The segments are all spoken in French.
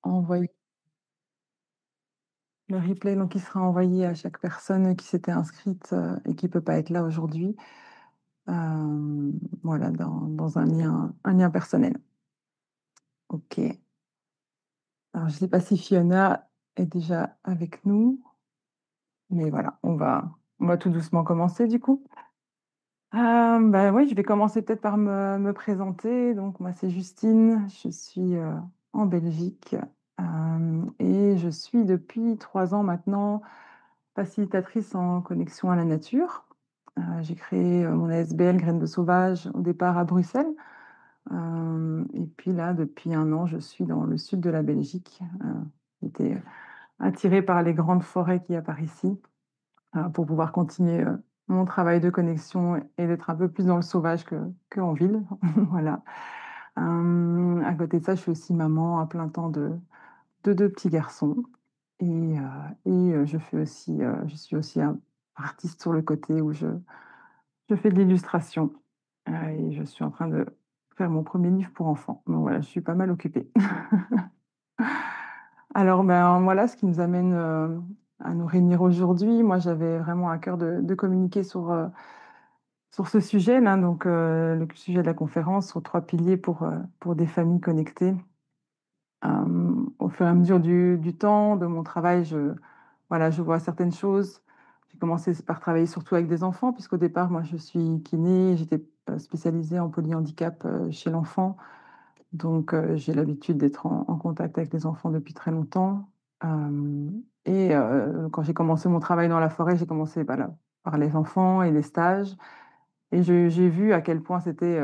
envoyer le replay, donc il sera envoyé à chaque personne qui s'était inscrite, et qui peut pas être là aujourd'hui, voilà, dans un lien personnel. OK. Alors je ne sais pas si Fiona est déjà avec nous, mais voilà, on va tout doucement commencer du coup. Bah, oui, je vais commencer peut-être par me présenter. Donc moi, c'est Justine, je suis, en Belgique, et je suis depuis 3 ans maintenant facilitatrice en connexion à la nature. J'ai créé, mon ASBL Graines de Sauvage au départ à Bruxelles, et puis là, depuis 1 an, je suis dans le sud de la Belgique. J'étais attirée par les grandes forêts qu'il y a par ici, pour pouvoir continuer, mon travail de connexion et d'être un peu plus dans le sauvage qu'en ville. Voilà. À côté de ça, je suis aussi maman à plein temps de 2 petits garçons et je suis aussi artiste sur le côté où je fais de l'illustration, et je suis en train de faire mon premier livre pour enfants. Donc voilà, je suis pas mal occupée. Alors, ben, voilà ce qui nous amène, à nous réunir aujourd'hui. Moi, j'avais vraiment à cœur de communiquer sur ce sujet-là, donc le sujet de la conférence sur 3 piliers pour des familles connectées. Au fur et à mesure du temps, de mon travail, voilà, je vois certaines choses. J'ai commencé par travailler surtout avec des enfants puisqu'au départ, moi, je suis kiné, j'étais, spécialisée en polyhandicap, chez l'enfant. Donc j'ai l'habitude d'être en contact avec les enfants depuis très longtemps, quand j'ai commencé mon travail dans la forêt, j'ai commencé, voilà, par les enfants et les stages et j'ai vu à quel point c'était,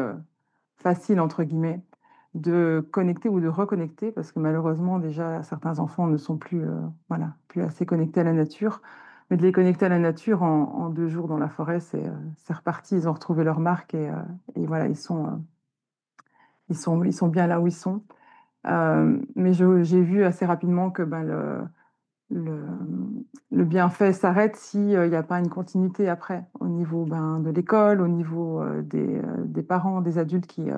«facile» entre guillemets de connecter ou de reconnecter parce que malheureusement déjà certains enfants ne sont plus, voilà, plus assez connectés à la nature. Mais de les connecter à la nature en 2 jours dans la forêt, c'est reparti. Ils ont retrouvé leur marque et voilà, ils sont bien là où ils sont. Mais j'ai vu assez rapidement que, ben, le, le bienfait s'arrête si, il y a pas une continuité après, au niveau, ben, de l'école, au niveau, des parents, des adultes qui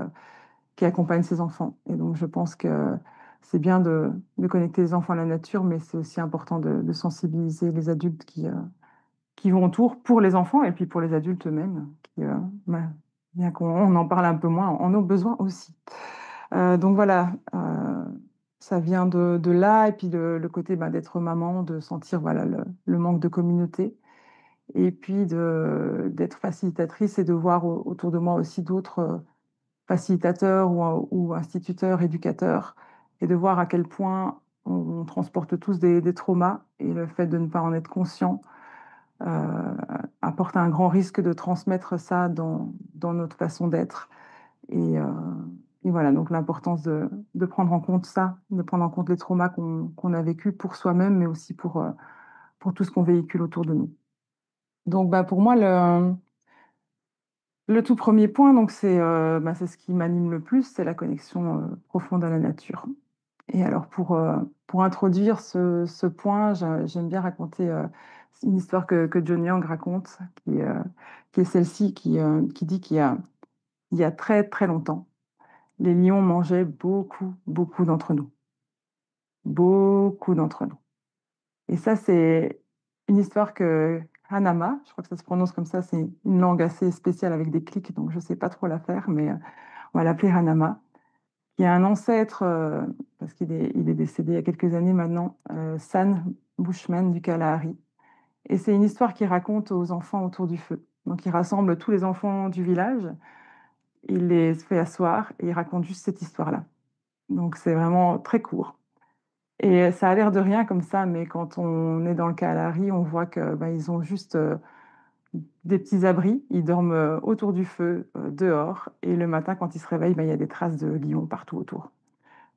accompagnent ces enfants. Et donc je pense que c'est bien de connecter les enfants à la nature, mais c'est aussi important de sensibiliser les adultes qui vont autour pour les enfants et puis pour les adultes eux-mêmes qui, bah, bien qu'on en parle un peu moins, en ont besoin aussi. Donc voilà, ça vient de là et puis le côté, bah, d'être maman, de sentir, voilà, le manque de communauté et puis d'être facilitatrice et de voir autour de moi aussi d'autres, facilitateurs ou instituteurs, éducateurs et de voir à quel point on transporte tous des traumas et le fait de ne pas en être conscient, apporte un grand risque de transmettre ça dans notre façon d'être et heu et voilà, donc l'importance de prendre en compte ça, de prendre en compte les traumas qu'on a vécus pour soi-même, mais aussi pour tout ce qu'on véhicule autour de nous. Donc bah, pour moi, le tout premier point, donc c'est ce qui m'anime le plus, c'est la connexion, profonde à la nature. Et alors pour introduire ce point, j'aime bien raconter, une histoire que John Young raconte qui est celle-ci qui dit qu'il y a très, très longtemps, les lions mangeaient beaucoup, beaucoup d'entre nous. Beaucoup d'entre nous. Et ça, c'est une histoire que Hanama, je crois que ça se prononce comme ça, c'est une langue assez spéciale avec des clics, donc je ne sais pas trop la faire, mais on va l'appeler Hanama, qui est un ancêtre, parce qu'il est décédé il y a quelques années maintenant, San Bushman du Kalahari. Et c'est une histoire qu'il raconte aux enfants autour du feu. Donc il rassemble tous les enfants du village, il les fait asseoir et il raconte juste cette histoire-là. Donc c'est vraiment très court. Et ça a l'air de rien comme ça, mais quand on est dans le Kalahari, on voit que, bah, ils ont juste, des petits abris. Ils dorment, autour du feu, dehors et le matin quand ils se réveillent, bah, il y a des traces de lions partout autour.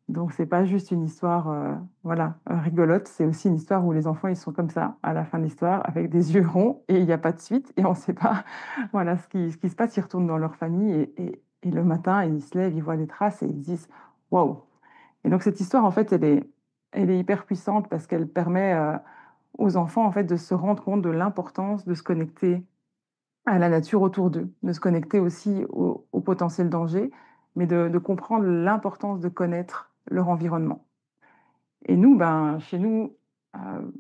Donc c'est pas juste une histoire, voilà, rigolote, c'est aussi une histoire où les enfants, ils sont comme ça, à la fin de l'histoire, avec des yeux ronds et il y a pas de suite et on sait pas, voilà, ce qui se passe. Ils retournent dans leur famille et le matin, ils se lèvent, ils voient des traces et ils se disent: «Waouh!» Et donc cette histoire, en fait, elle est hyper puissante parce qu'elle permet, aux enfants, en fait, de se rendre compte de l'importance de se connecter à la nature autour d'eux, de se connecter aussi au potentiel danger, mais de comprendre l'importance de connaître leur environnement. Et nous, ben, chez nous,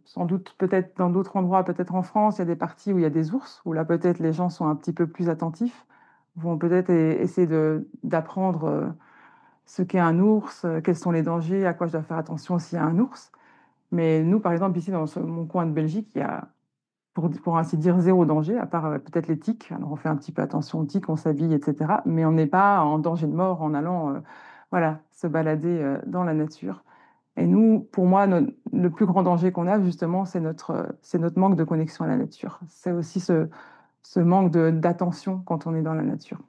sans doute peut-être dans d'autres endroits, peut-être en France, il y a des parties où il y a des ours, où là peut-être les gens sont un petit peu plus attentifs, vont peut-être essayer d'apprendre ce qu'est un ours, quels sont les dangers, à quoi je dois faire attention s'il y a un ours. Mais nous, par exemple, ici dans mon coin de Belgique, il y a, pour ainsi dire, zéro danger, à part peut-être les tiques. Alors on fait un petit peu attention aux tiques, on s'habille, etc. Mais on n'est pas en danger de mort en allant voilà, se balader dans la nature. Et nous, pour moi, le plus grand danger qu'on a, justement, c'est notre manque de connexion à la nature. C'est aussi ce manque d'attention quand on est dans la nature.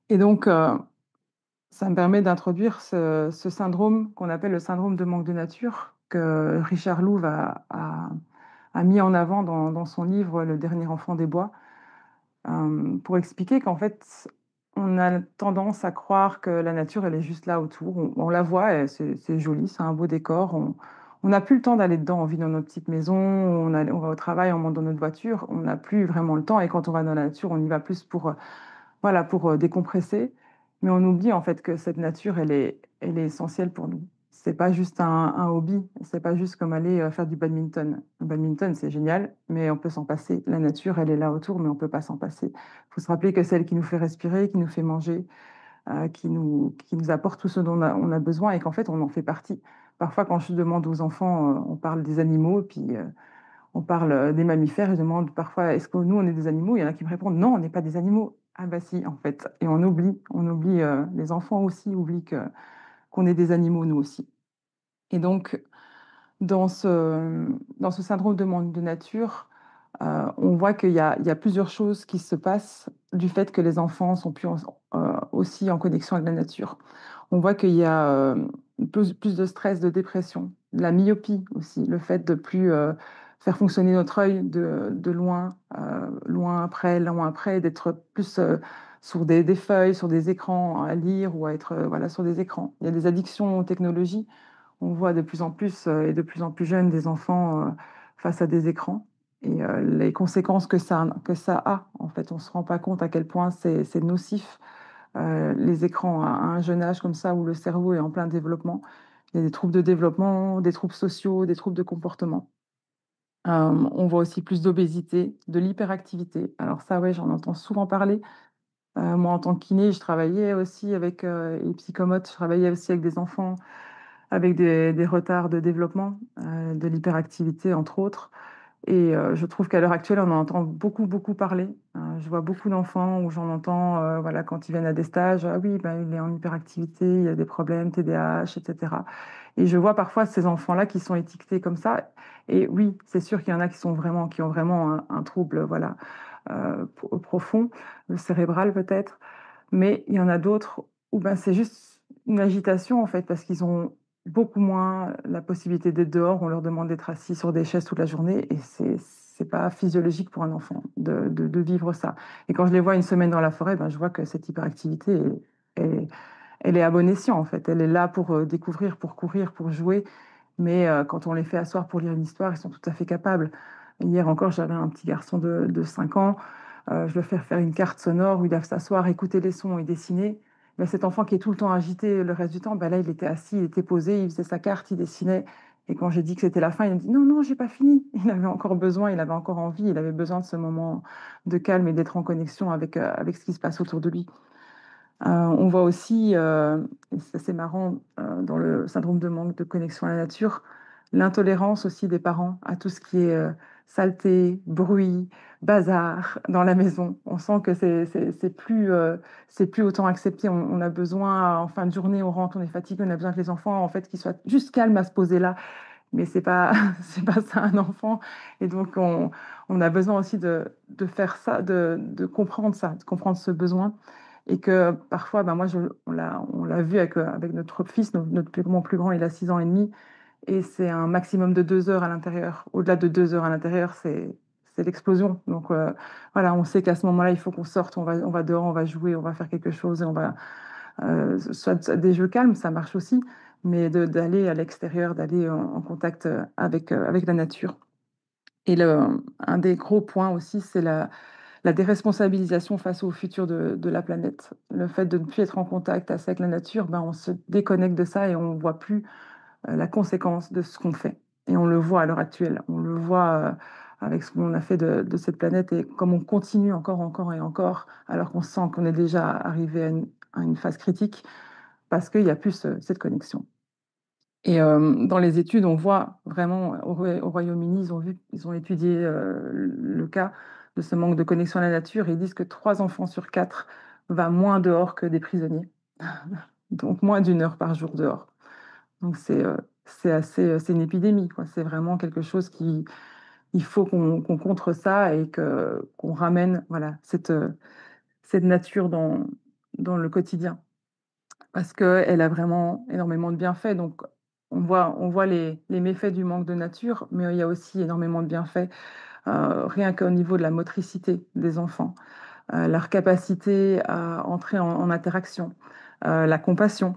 Et donc, ça me permet d'introduire ce syndrome qu'on appelle le syndrome de manque de nature, que Richard Louv a mis en avant dans son livre Le dernier enfant des bois, pour expliquer qu'en fait, on a tendance à croire que la nature, elle est juste là autour. On la voit, et c'est joli, c'est un beau décor. On n'a plus le temps d'aller dedans. On vit dans notre petite maison, on va au travail, on monte dans notre voiture. On n'a plus vraiment le temps. Et quand on va dans la nature, on y va plus pour, voilà, pour décompresser. Mais on oublie en fait que cette nature, elle est essentielle pour nous. C'est pas juste un hobby, c'est pas juste comme aller faire du badminton. Le badminton, c'est génial, mais on peut s'en passer. La nature, elle est là autour, mais on peut pas s'en passer. Il faut se rappeler que c'est elle qui nous fait respirer, qui nous fait manger, qui nous apporte tout ce dont on a besoin et qu'en fait, on en fait partie. Parfois, quand je demande aux enfants, on parle des animaux, puis on parle des mammifères, et je demande parfois, est-ce que nous, on est des animaux? Il y en a qui me répondent, non, on n'est pas des animaux. Ah bah si, en fait. Et on oublie, les enfants aussi oublient qu'on est des animaux, nous aussi. Et donc, dans ce syndrome de manque de nature, on voit il y a plusieurs choses qui se passent du fait que les enfants sont plus aussi en connexion avec la nature. On voit qu'il y a plus de stress, de dépression, de la myopie aussi, le fait de plus faire fonctionner notre œil de loin, loin après, d'être plus sur des feuilles, sur des écrans à lire ou à être voilà, sur des écrans. Il y a des addictions aux technologies. On voit de plus en plus et de plus en plus jeunes des enfants face à des écrans et les conséquences que ça a. En fait, on ne se rend pas compte à quel point c'est nocif, les écrans à un jeune âge comme ça où le cerveau est en plein développement. Il y a des troubles de développement, des troubles sociaux, des troubles de comportement. On voit aussi plus d'obésité, de l'hyperactivité. Alors ça, ouais, j'en entends souvent parler. Moi, en tant que kiné, je travaillais aussi avec les psychomotes, je travaillais aussi avec des enfants avec des retards de développement, de l'hyperactivité, entre autres. Et je trouve qu'à l'heure actuelle, on en entend beaucoup parler. Je vois beaucoup d'enfants où j'en entends, voilà, quand ils viennent à des stages, ah oui, ben, il est en hyperactivité, il y a des problèmes, TDAH, etc. Et je vois parfois ces enfants-là qui sont étiquetés comme ça. Et oui, c'est sûr qu'il y en a qui ont vraiment un trouble, voilà, profond, cérébral peut-être. Mais il y en a d'autres où ben, c'est juste une agitation, en fait, parce qu'ils ont beaucoup moins la possibilité d'être dehors. On leur demande d'être assis sur des chaises toute la journée et c'est pas physiologique pour un enfant de vivre ça. Et quand je les vois une semaine dans la forêt, ben, je vois que cette hyperactivité, elle est à bon escient, en fait. Elle est là pour découvrir, pour courir, pour jouer. Mais quand on les fait asseoir pour lire une histoire, ils sont tout à fait capables. Hier encore, j'avais un petit garçon de 5 ans. Je dois faire une carte sonore où il doit s'asseoir, écouter les sons et dessiner. Mais cet enfant qui est tout le temps agité le reste du temps, ben là, il était assis, il était posé, il faisait sa carte, il dessinait. Et quand j'ai dit que c'était la fin, il m'a dit non, non, j'ai pas fini. Il avait encore besoin, il avait encore envie, il avait besoin de ce moment de calme et d'être en connexion avec ce qui se passe autour de lui. On voit aussi, et c'est assez marrant, dans le syndrome de manque de connexion à la nature, l'intolérance aussi des parents à tout ce qui est saleté, bruit, bazar dans la maison. On sent que c'est plus autant accepté. On a besoin, en fin de journée, on rentre, on est fatigué, on a besoin que les enfants, en fait, qu'ils soient juste calmes à se poser là. Mais c'est pas, c'est pas ça un enfant. Et donc, on a besoin aussi de faire ça, comprendre ça, de comprendre ce besoin. Et que parfois, ben moi, on l'a vu avec notre fils, mon plus grand, il a 6 ans et demi, et c'est un maximum de 2 heures à l'intérieur. Au-delà de 2 heures à l'intérieur, c'est l'explosion. Donc voilà, on sait qu'à ce moment-là, il faut qu'on sorte, on va dehors, on va jouer, on va faire quelque chose, et on va, soit des jeux calmes, ça marche aussi, mais d'aller à l'extérieur, d'aller en contact avec la nature. Et un des gros points aussi, c'est la déresponsabilisation face au futur de la planète. Le fait de ne plus être en contact assez avec la nature, ben, on se déconnecte de ça et on voit plus la conséquence de ce qu'on fait. Et on le voit à l'heure actuelle. On le voit avec ce qu'on a fait de cette planète et comme on continue encore, encore et encore, alors qu'on sent qu'on est déjà arrivé à une phase critique parce qu'il n'y a plus cette connexion. Et dans les études, on voit vraiment au Royaume-Uni, ils ont étudié le cas de ce manque de connexion à la nature et ils disent que 3 enfants sur 4 va moins dehors que des prisonniers, donc moins d'1 heure par jour dehors. Donc c'est une épidémie, quoi. C'est vraiment quelque chose qui, il faut qu'on contre ça et qu'on ramène voilà, cette nature dans le quotidien parce qu'elle a vraiment énormément de bienfaits. Donc, on voit les méfaits du manque de nature, mais il y a aussi énormément de bienfaits, rien qu'au niveau de la motricité des enfants, leur capacité à entrer en interaction, la compassion,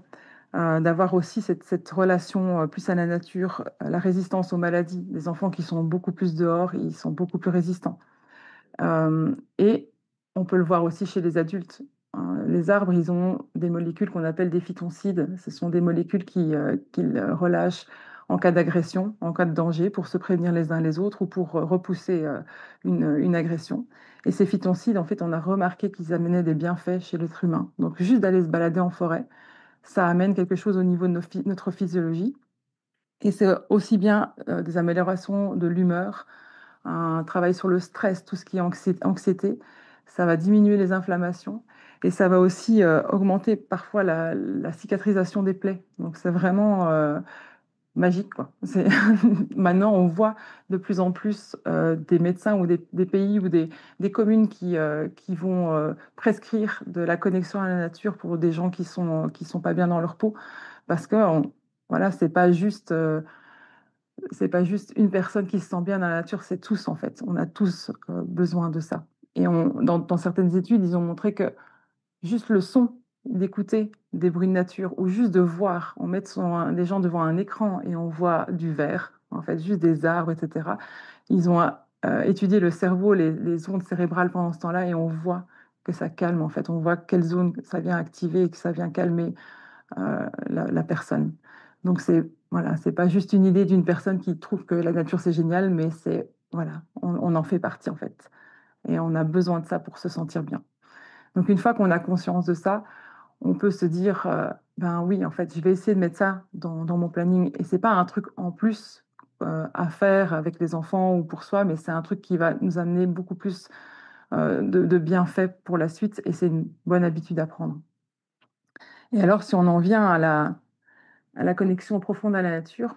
d'avoir aussi cette relation plus à la nature, la résistance aux maladies. Les enfants qui sont beaucoup plus dehors, ils sont beaucoup plus résistants. Et on peut le voir aussi chez les adultes, hein. Les arbres, ils ont des molécules qu'on appelle des phytoncides. Ce sont des molécules qu'ils relâchent en cas d'agression, en cas de danger, pour se prévenir les uns les autres ou pour repousser une agression. Et ces phytoncides, en fait, on a remarqué qu'ils amenaient des bienfaits chez l'être humain. Donc, juste d'aller se balader en forêt, ça amène quelque chose au niveau de notre physiologie. Et c'est aussi bien des améliorations de l'humeur, un travail sur le stress, tout ce qui est anxiété. Ça va diminuer les inflammations et ça va aussi augmenter parfois la cicatrisation des plaies. Donc c'est vraiment magique, quoi. Maintenant, on voit de plus en plus des médecins ou des pays ou des communes qui vont prescrire de la connexion à la nature pour des gens qui sont pas bien dans leur peau parce que voilà, c'est pas juste une personne qui se sent bien dans la nature, c'est tous en fait. On a tous besoin de ça. Et dans certaines études, ils ont montré que juste le son, d'écouter des bruits de nature ou juste de voir, on met les gens devant un écran et on voit du vert, en fait, juste des arbres, etc. Ils ont étudié le cerveau, les ondes cérébrales pendant ce temps-là et on voit que ça calme en fait. On voit quelles zones ça vient activer et que ça vient calmer la personne. Donc c'est voilà, c'est pas juste une idée d'une personne qui trouve que la nature c'est génial, mais c'est voilà, on en fait partie en fait, et on a besoin de ça pour se sentir bien. Donc une fois qu'on a conscience de ça, on peut se dire ben oui, en fait, je vais essayer de mettre ça dans mon planning, et c'est pas un truc en plus à faire avec les enfants ou pour soi, mais c'est un truc qui va nous amener beaucoup plus de bienfaits pour la suite, et c'est une bonne habitude à prendre. Et alors, si on en vient à la connexion profonde à la nature.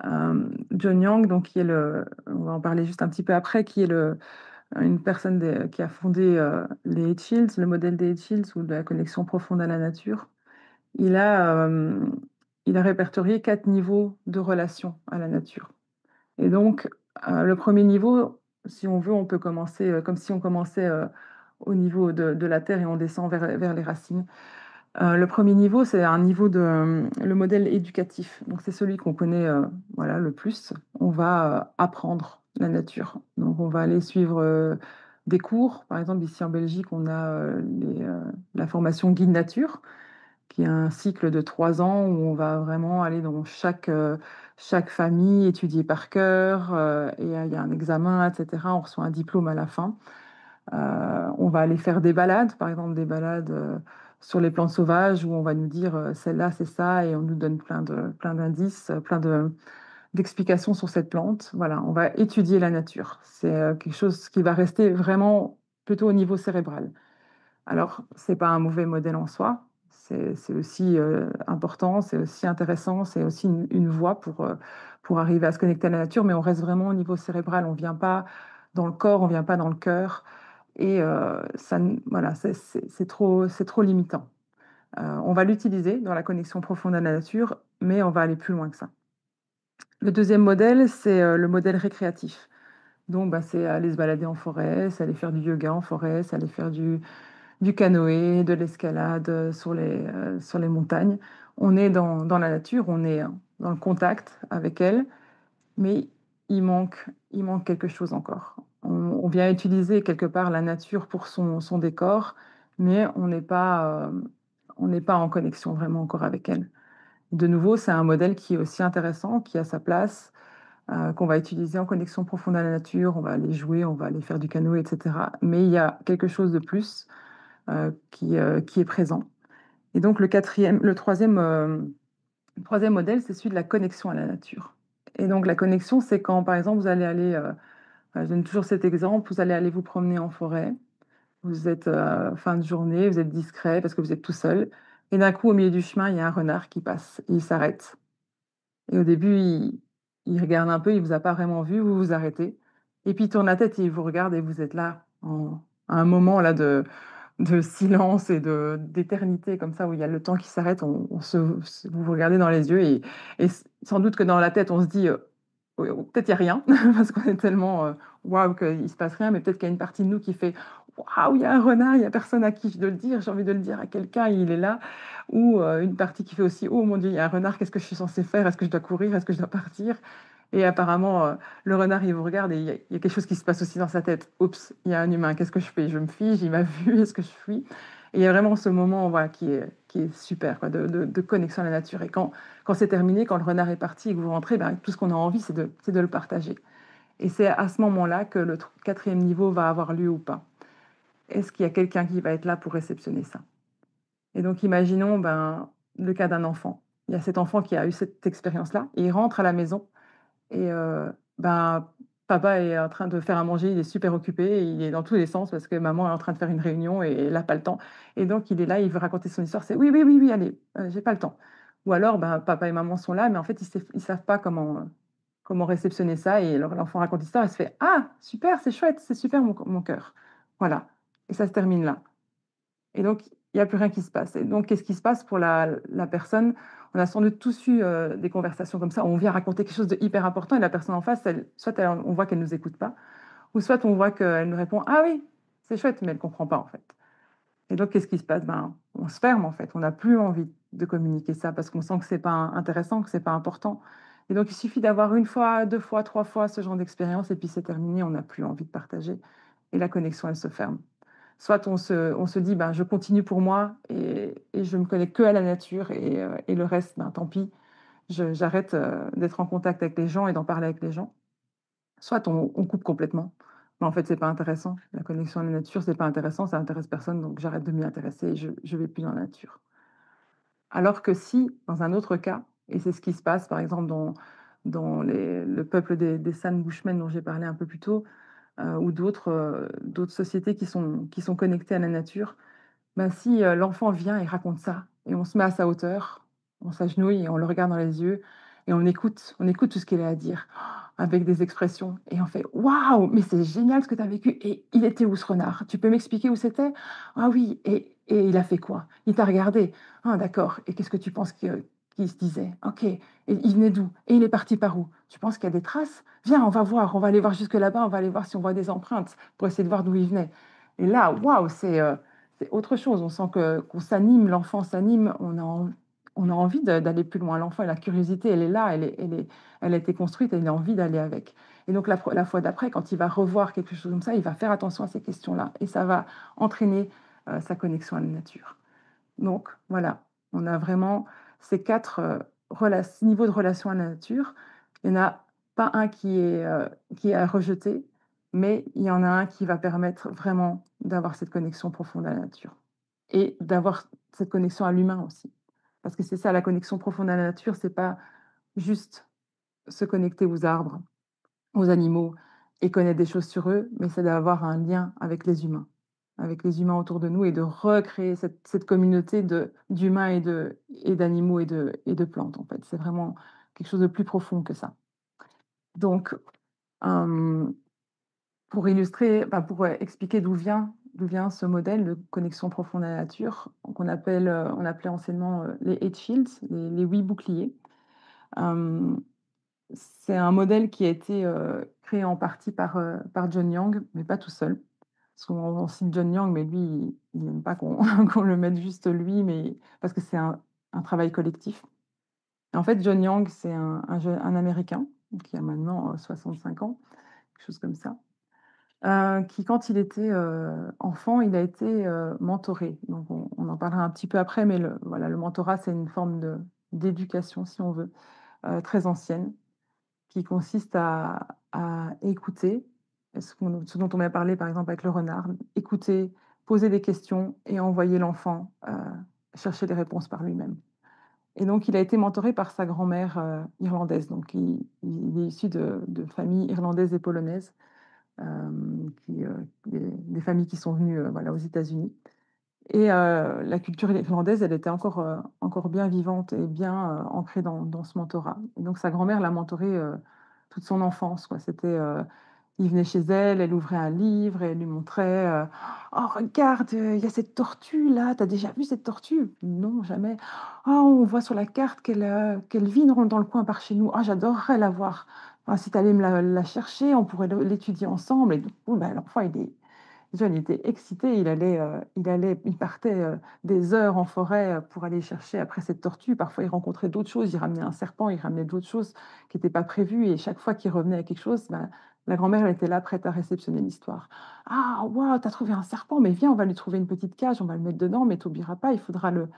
John Young, donc, on va en parler juste un petit peu après, qui est une personne qui a fondé les Eight Shields, le modèle des Eight Shields ou de la connexion profonde à la nature. Il a, euh, il a répertorié 4 niveaux de relation à la nature. Et donc, le premier niveau, si on veut, on peut commencer comme si on commençait au niveau de la terre et on descend vers les racines. Le premier niveau, c'est un niveau le modèle éducatif. Donc, c'est celui qu'on connaît voilà, le plus. On va apprendre la nature. Donc, on va aller suivre des cours. Par exemple, ici en Belgique, on a la formation Guide Nature, qui est un cycle de 3 ans où on va vraiment aller dans chaque famille, étudier par cœur, et il y a un examen, etc. On reçoit un diplôme à la fin. On va aller faire des balades, par exemple des balades sur les plantes sauvages où on va nous dire celle-là c'est ça et on nous donne plein d'indices, d'explications sur cette plante. Voilà, on va étudier la nature. C'est quelque chose qui va rester vraiment plutôt au niveau cérébral. Alors, c'est pas un mauvais modèle en soi. C'est aussi important, c'est aussi intéressant, c'est aussi une voie pour arriver à se connecter à la nature, mais on reste vraiment au niveau cérébral. On vient pas dans le corps, on vient pas dans le cœur. Et ça, voilà, c'est trop limitant. On va l'utiliser dans la connexion profonde à la nature, mais on va aller plus loin que ça. Le deuxième modèle, c'est le modèle récréatif. Donc, bah, c'est aller se balader en forêt, c'est aller faire du yoga en forêt, c'est aller faire du canoë, de l'escalade sur les montagnes. On est dans la nature, on est dans le contact avec elle, mais il manque quelque chose encore. On vient utiliser quelque part la nature pour son décor, mais on n'est pas en connexion vraiment encore avec elle. De nouveau, c'est un modèle qui est aussi intéressant, qui a sa place, qu'on va utiliser en connexion profonde à la nature. On va aller jouer, on va aller faire du canoë, et cetera. Mais il y a quelque chose de plus qui est présent. Et donc le troisième modèle, c'est celui de la connexion à la nature. Et donc la connexion, c'est quand, par exemple, vous allez aller, je donne toujours cet exemple, vous allez aller vous promener en forêt, vous êtes fin de journée, vous êtes discret parce que vous êtes tout seul, et d'un coup, au milieu du chemin, il y a un renard qui passe, et il s'arrête. Et au début, il regarde un peu, il vous a pas vraiment vu, vous vous arrêtez, et puis il tourne la tête et il vous regarde, et vous êtes là, à un moment là de silence et d'éternité comme ça, où il y a le temps qui s'arrête, vous vous regardez dans les yeux et sans doute que dans la tête, on se dit, oui, peut-être il n'y a rien, parce qu'on est tellement waouh qu'il ne se passe rien, mais peut-être qu'il y a une partie de nous qui fait waouh, il y a un renard, il n'y a personne à qui je dois le dire, j'ai envie de le dire à quelqu'un, il est là. Ou une partie qui fait aussi oh mon Dieu, il y a un renard, qu'est-ce que je suis censée faire? Est-ce que je dois courir? Est-ce que je dois partir? Et apparemment, le renard, il vous regarde et il y a quelque chose qui se passe aussi dans sa tête. Oups, il y a un humain, qu'est-ce que je fais? Je me fige, il m'a vu, est-ce que je fuis? Et il y a vraiment ce moment voilà, qui est super, quoi, de connexion à la nature. Et quand c'est terminé, quand le renard est parti et que vous rentrez, ben, tout ce qu'on a envie, c'est de le partager. Et c'est à ce moment-là que le quatrième niveau va avoir lieu ou pas. Est-ce qu'il y a quelqu'un qui va être là pour réceptionner ça? Et donc, imaginons ben, le cas d'un enfant. Il y a cet enfant qui a eu cette expérience-là, et il rentre à la maison et ben, papa est en train de faire à manger, il est super occupé, il est dans tous les sens parce que maman est en train de faire une réunion et elle n'a pas le temps. Et donc il est là, il veut raconter son histoire, c'est: «Oui, oui, oui, oui, allez, j'ai pas le temps». Ou alors, ben, papa et maman sont là, mais en fait, ils savent pas comment réceptionner ça, et alors l'enfant raconte l'histoire et se fait: «Ah super, c'est chouette, c'est super mon cœur». Voilà, et ça se termine là. Et donc, il y a plus rien qui se passe. Et donc, qu'est-ce qui se passe pour la personne? On a sans doute tous eu, des conversations comme ça, où on vient raconter quelque chose de hyper important et la personne en face, on voit qu'elle nous écoute pas, ou soit on voit qu'elle nous répond: «Ah oui, c'est chouette», mais elle comprend pas, en fait. Et donc, qu'est-ce qui se passe? Ben, on se ferme, en fait. On n'a plus envie de communiquer ça parce qu'on sent que c'est pas intéressant, que c'est pas important. Et donc, il suffit d'avoir une fois, 2 fois, 3 fois ce genre d'expérience et puis c'est terminé, on n'a plus envie de partager et la connexion, elle se ferme. Soit on se dit: «Ben, je continue pour moi et je me connecte que à la nature et le reste, ben, tant pis, j'arrête, d'être en contact avec les gens et d'en parler avec les gens». Soit on coupe complètement. Mais en fait, c'est pas intéressant. La connexion à la nature, c'est pas intéressant, ça intéresse personne, donc j'arrête de m'y intéresser et je vais plus dans la nature. Alors que si, dans un autre cas, et c'est ce qui se passe par exemple dans le peuple des San Bushmen dont j'ai parlé un peu plus tôt, ou d'autres sociétés qui sont connectées à la nature. Ben, si, l'enfant vient et raconte ça et on se met à sa hauteur, on s'agenouille et on le regarde dans les yeux et on écoute tout ce qu'il a à dire avec des expressions et on fait: «Waouh, mais c'est génial ce que tu as vécu, et il était où ce renard? Tu peux m'expliquer où c'était? Ah oui, et il a fait quoi? Il t'a regardé? Ah d'accord, et qu'est-ce que tu penses qu'il se disait? OK, et il venait d'où? Et il est parti par où? Tu penses qu'il y a des traces? Viens, on va voir, on va aller voir jusque là-bas, on va aller voir si on voit des empreintes pour essayer de voir d'où il venait». Et là, waouh, c'est autre chose. On sent qu'on s'anime, l'enfant s'anime, on a envie d'aller plus loin. L'enfant, la curiosité, elle est là, elle a été construite et il a envie d'aller avec. Et donc la fois d'après, quand il va revoir quelque chose comme ça, il va faire attention à ces questions-là et ça va entraîner sa connexion à la nature. Donc voilà, on a vraiment ces 4 niveaux de relation à la nature. Il n'y en a pas un qui est à rejeter, mais il y en a un qui va permettre vraiment d'avoir cette connexion profonde à la nature et d'avoir cette connexion à l'humain aussi. Parce que c'est ça, la connexion profonde à la nature, c'est pas juste se connecter aux arbres, aux animaux et connaître des choses sur eux, mais c'est d'avoir un lien avec les humains autour de nous et de recréer cette communauté d'humains et d'animaux et de plantes, en fait. C'est vraiment quelque chose de plus profond que ça. Donc, hem, pour illustrer, enfin, pour, expliquer d'où vient ce modèle de connexion profonde à la nature, on appelait anciennement, les 8 Shields, les 8 boucliers. Hem C'est un modèle qui a été, créé en partie par John Young, mais pas tout seul. Parce qu'on cite John Young, mais lui, il n'aime pas qu'on qu'on le mette juste lui, mais parce que c'est un travail collectif. Et en fait, John Young, c'est un Américain qui a maintenant, 65 ans, quelque chose comme ça, qui quand il était, enfant, il a été, mentoré. Donc on en parlera un petit peu après, mais voilà, le mentorat, c'est une forme d'éducation, si on veut, très ancienne, qui consiste à écouter, ce dont on m'a parlé, par exemple, avec le renard, écouter, poser des questions et envoyer l'enfant, chercher les réponses par lui-même. Et donc il a été mentoré par sa grand-mère, irlandaise, donc il est issu de familles irlandaises et polonaises, des familles qui sont venues, voilà, aux États-Unis. Et la culture irlandaise, elle était encore bien vivante et bien, ancrée dans ce mentorat. Et donc sa grand-mère l'a mentoré, toute son enfance, quoi. Il venait chez elle, elle ouvrait un livre et elle lui montrait, «Oh regarde, il y a cette tortue là, tu as déjà vu cette tortue?» «Non, jamais». «Oh, on voit sur la carte qu'elle vit dans le coin par chez nous. Ah, j'adorerais la voir. Ah, si tu allais me la chercher, on pourrait l'étudier ensemble» et du coup, bah, l'enfant John était excité, il partait, des heures en forêt, pour aller chercher après cette tortue. Parfois, il rencontrait d'autres choses, il ramenait un serpent, il ramenait d'autres choses qui étaient pas prévues et chaque fois qu'il revenait avec quelque chose, bah, la grand-mère, elle était là prête à réceptionner l'histoire. «Ah waouh, tu as trouvé un serpent, mais viens, on va lui trouver une petite cage, on va le mettre dedans, mais tu oublieras pas, il faudra le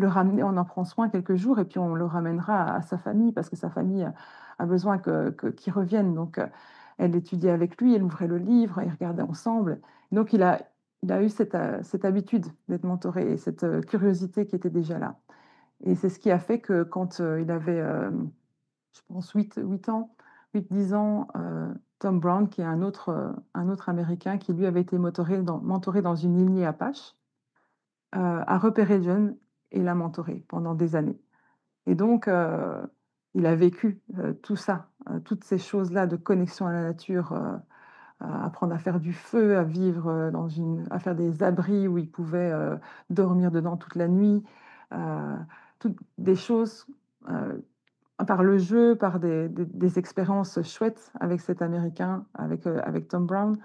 ramener, on en prend soin quelques jours et puis on le ramènera à sa famille parce que sa famille a besoin qu'il revienne». Donc, elle étudiait avec lui, elle ouvrait le livre, ils regardaient ensemble. Donc il a eu cette habitude d'être mentoré et cette, curiosité qui était déjà là. Et c'est ce qui a fait que quand, il avait, je pense 8 ans, 8-10 ans, Tom Brown, qui est un autre Américain qui lui avait été mentoré dans une lignée Apache, a repéré John et l'a mentoré pendant des années. Et donc, il a vécu, tout ça, toutes ces choses-là de connexion à la nature, à apprendre à faire du feu, à vivre, à faire des abris où il pouvait, dormir dedans toute la nuit, heu, toutes des choses, heu, par le jeu, par des expériences chouettes avec cet Américain, avec Tom Brown,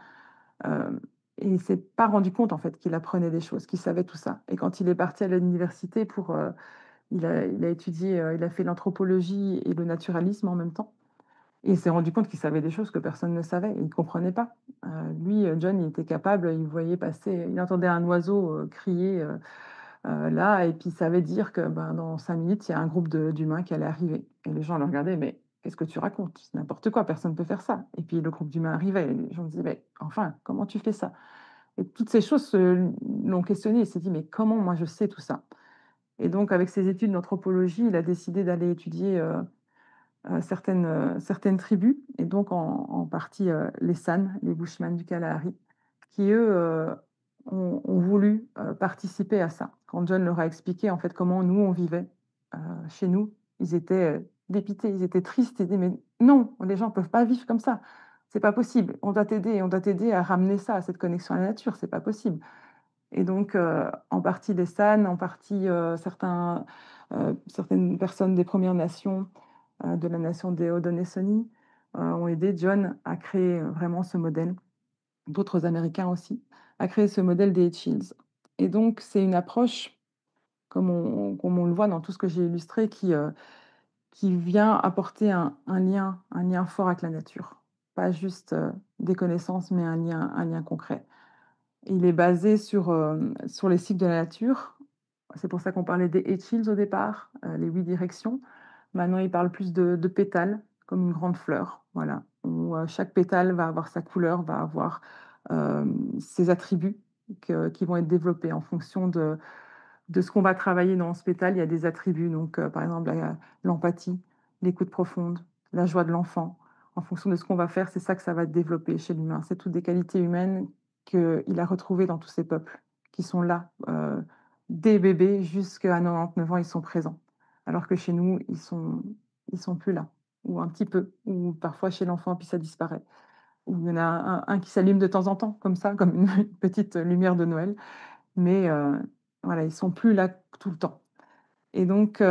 hem et il s'est pas rendu compte, en fait, qu'il apprenait des choses, qu'il savait tout ça. Et quand il est parti à l'université il a étudié, il a fait l'anthropologie et le naturalisme en même temps. Et il s'est rendu compte qu'il savait des choses que personne ne savait, il ne comprenait pas. Lui, John, il était capable, il voyait passer, il entendait un oiseau, crier, là et puis il savait dire que, ben, dans 5 minutes, il y a un groupe d'humains qui allait arriver et les gens le regardaient: «Mais qu'est-ce que tu racontes? C'est n'importe quoi, personne ne peut faire ça» et puis le groupe d'humains arrivait et les gens disaient: «Mais enfin, comment tu fais ça?» Et toutes ces choses l'ont questionné. Il s'est dit: «Mais comment moi je sais tout ça?» Et donc avec ses études d'anthropologie, il a décidé d'aller étudier, certaines tribus et donc en partie, les San, les Bushmen du Kalahari, qui eux, ont voulu, participer à ça. Quand John leur a expliqué en fait comment nous on vivait, chez nous, ils étaient, dépités, ils étaient tristes, ils disaient: «Mais non, les gens ne peuvent pas vivre comme ça, c'est pas possible, on doit t'aider à ramener ça, à cette connexion à la nature, c'est pas possible». Et donc, en partie les San, en partie, certaines personnes des Premières Nations, de la nation des Haudenosaunee, ont aidé John à créer, vraiment ce modèle, d'autres Américains aussi, à créer ce modèle des Hitchhills. Et donc c'est une approche, comme on le voit dans tout ce que j'ai illustré, qui vient apporter un lien fort avec la nature. Pas juste, des connaissances, mais un lien concret. Il est basé sur les cycles de la nature. C'est pour ça qu'on parlait des eight shields au départ, les 8 directions. Maintenant, il parle plus de pétales, comme une grande fleur, voilà, où, chaque pétale va avoir sa couleur, va avoir, ses attributs qui vont être développés en fonction de ce qu'on va travailler dans ce pétale. Il y a des attributs, donc, par exemple, l'empathie, l'écoute profonde, la joie de l'enfant. En fonction de ce qu'on va faire, c'est ça que ça va développer chez l'humain. C'est toutes des qualités humaines qu'il a retrouvées dans tous ces peuples qui sont là, dès bébés jusqu'à 99 ans, ils sont présents. Alors que chez nous, ils sont plus là, ou un petit peu, ou parfois chez l'enfant, puis ça disparaît. Ou il y en a un qui s'allume de temps en temps, comme ça, comme une une petite lumière de Noël, mais voilà, ils sont plus là tout le temps. Et donc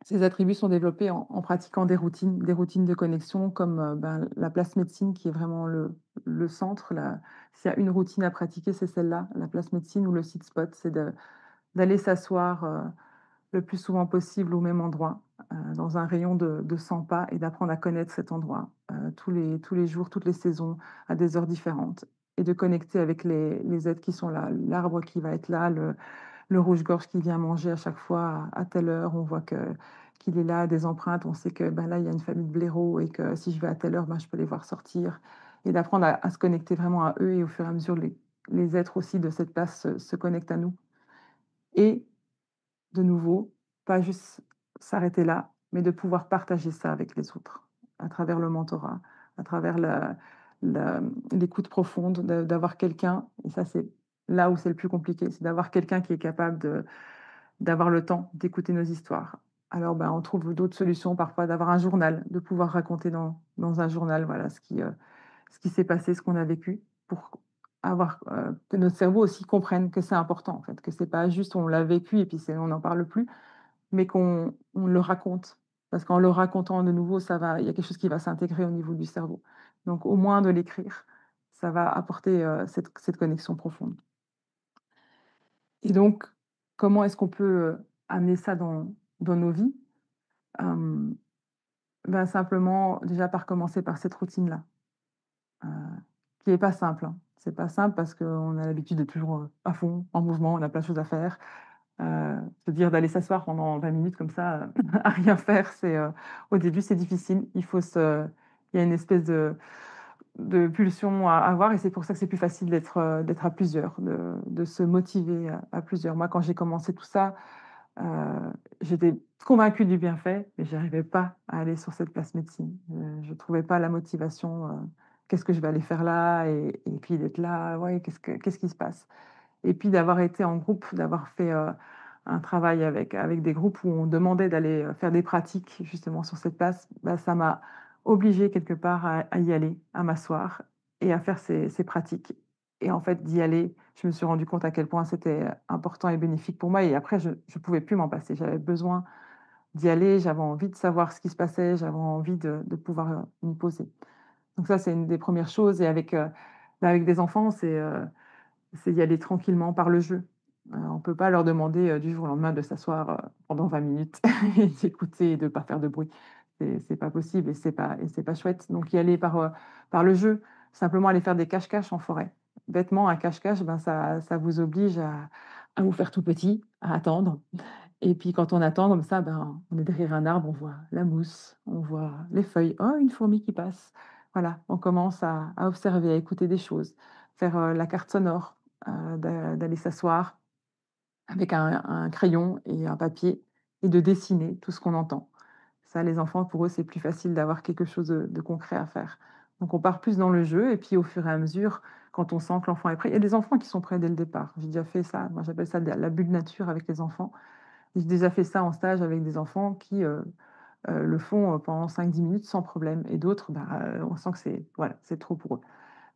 ces attributs sont développés en pratiquant des routines de connexion comme, ben, la place médecine qui est vraiment le centre, la s'il y a une routine à pratiquer, c'est celle-là, la place médecine ou le sit spot, c'est d'aller s'asseoir, le plus souvent possible au même endroit, dans un rayon de 100 pas et d'apprendre à connaître cet endroit, tous les jours, toutes les saisons, à des heures différentes et de connecter avec les êtres qui sont là, l'arbre qui va être là, le rouge-gorge qui vient manger à chaque fois à telle heure, on voit qu'il est là, des empreintes, on sait que, ben, là, il y a une famille de blaireaux et que si je vais à telle heure, ben, je peux les voir sortir et d'apprendre à se connecter vraiment à eux et au fur et à mesure, les êtres aussi de cette place se connectent à nous et de nouveau, pas juste s'arrêter là, mais de pouvoir partager ça avec les autres, à travers le mentorat, à travers la l'écoute profonde, d'avoir quelqu'un et ça, c'est là où c'est le plus compliqué, c'est d'avoir quelqu'un qui est capable d'avoir le temps d'écouter nos histoires. Alors, ben, on trouve d'autres solutions, parfois d'avoir un journal, de pouvoir raconter dans un journal, voilà, ce qui s'est passé, ce qu'on a vécu, pour avoir, que notre cerveau aussi comprenne que c'est important, en fait, que c'est pas juste on l'a vécu et puis on n'en parle plus, mais qu'on le raconte. Parce qu'en le racontant de nouveau, il y a quelque chose qui va s'intégrer au niveau du cerveau. Donc au moins de l'écrire, ça va apporter, cette connexion profonde. Et donc, comment est-ce qu'on peut, amener ça dans nos vies? Hem, ben, simplement, déjà par commencer par cette routine-là, heu, qui est pas simple, hein. C'est pas simple parce qu'on a l'habitude d'être toujours, à fond, en mouvement, on a plein de choses à faire. Se dire d'aller s'asseoir pendant 20 minutes comme ça, à rien faire, au début, c'est difficile. Il y a une espèce de pulsion à avoir et c'est pour ça que c'est plus facile d'être à plusieurs, de se motiver à plusieurs. Moi, quand j'ai commencé tout ça, heu, j'étais convaincue du bienfait, mais j'arrivais pas à aller sur cette place médecine. Je trouvais pas la motivation, «Qu'est-ce que je vais aller faire là?» et puis d'être là, ouais, qu'est-ce qui se passe? Et puis d'avoir été en groupe, d'avoir fait, un travail avec des groupes où on demandait d'aller, faire des pratiques justement sur cette place, bah, ça m'a obligée quelque part à y aller, à m'asseoir et à faire ces pratiques et en fait d'y aller, je me suis rendu compte à quel point c'était, important et bénéfique pour moi et après je pouvais plus m'en passer. J'avais besoin d'y aller, j'avais envie de savoir ce qui se passait, j'avais envie de pouvoir, m'y poser. Donc ça, c'est une des premières choses et avec des enfants, c'est y aller tranquillement par le jeu. On peut pas leur demander, du jour au lendemain de s'asseoir, pendant 20 minutes et d'écouter et de pas faire de bruit. C'est pas possible et c'est pas chouette. Donc y aller par le jeu, simplement aller faire des cache-cache en forêt. Bêtement, un cache-cache, ben, ça vous oblige à vous faire tout petit, à attendre et puis quand on attend comme ça, ben, on est derrière un arbre, on voit la mousse, on voit les feuilles. «Oh, une fourmi qui passe». Voilà, on commence à observer, à écouter des choses, faire, la carte sonore, d'aller s'asseoir avec un crayon et un papier et de dessiner tout ce qu'on entend. Ça, les enfants, pour eux, c'est plus facile d'avoir quelque chose de concret à faire. Donc on part plus dans le jeu et puis au fur et à mesure, quand on sent que l'enfant est prêt il y a des enfants qui sont prêts dès le départ. J'ai déjà fait ça, moi j'appelle ça de la bulle nature avec les enfants. J'ai déjà fait ça en stage avec des enfants qui, le font, pendant 5-10 minutes sans problème et d'autres, bah, on sent que c'est voilà, c'est trop pour eux.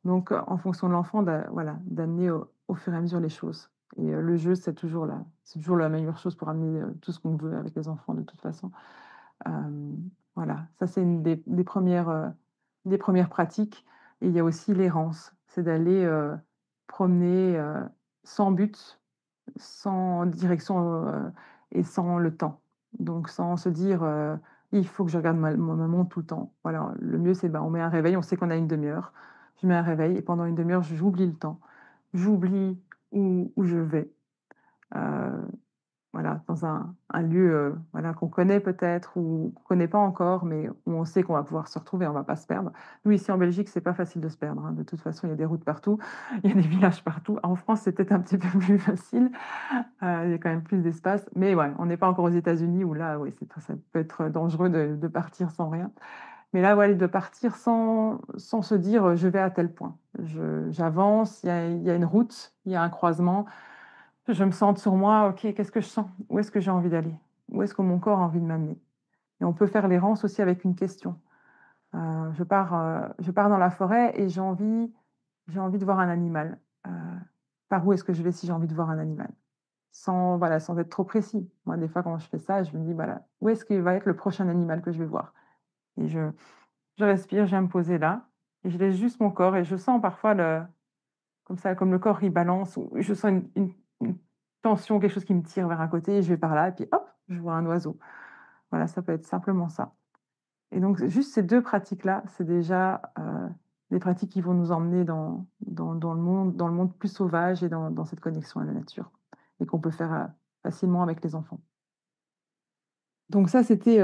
Donc, en fonction de l'enfant, voilà, d'amener au fur et à mesure les choses et le jeu, c'est toujours la meilleure chose pour amener, tout ce qu'on veut avec les enfants de toute façon. Hem, voilà, ça c'est une des 1res pratiques et il y a aussi l'errance. C'est d'aller, promener, sans but, sans direction, et sans le temps. Donc sans se dire, «Il faut que je regarde ma montre tout le temps». Voilà, le mieux c'est, ben, on met un réveil, on sait qu'on a une demi heure. Je mets un réveil et pendant une demi heure, j'oublie le temps. J'oublie où je vais. Heu voilà, dans un lieu, voilà, qu'on connaît peut-être ou qu'on connaît pas encore, mais où on sait qu'on va pouvoir se retrouver, on va pas se perdre. Nous, ici en Belgique, c'est pas facile de se perdre, hein. De toute façon, il y a des routes partout, il y a des villages partout. En France, c'est peut-être un petit peu plus facile, il y a quand même plus d'espace, mais ouais, on n'est pas encore aux États-Unis où là, oui, ça peut être dangereux de partir sans rien. Mais là, ouais, de partir sans se dire, «Je vais à tel point». J'avance, il y a une route, il y a un croisement, je me centre sur moi, OK, qu'est-ce que je sens? Où est-ce que j'ai envie d'aller? Où est-ce que mon corps a envie de m'amener? Et on peut faire l'errance aussi avec une question. Je pars dans la forêt et j'ai envie de voir un animal. Par où est-ce que je vais si j'ai envie de voir un animal? Sans, voilà, sans être trop précis. Moi, des fois, quand je fais ça, je me dis: «Voilà, où est-ce qu'il va être le prochain animal que je vais voir?» et je respire, je viens me poser là et je laisse juste mon corps et je sens parfois comme ça, comme le corps il balance ou je sens une tension, quelque chose qui me tire vers un côté et je vais par là et puis hop, je vois un oiseau. Voilà, ça peut être simplement ça et donc juste ces 2 pratiques-là, c'est déjà, des pratiques qui vont nous emmener dans le monde plus sauvage et dans cette connexion à la nature et qu'on peut faire, facilement avec les enfants. Donc ça, c'était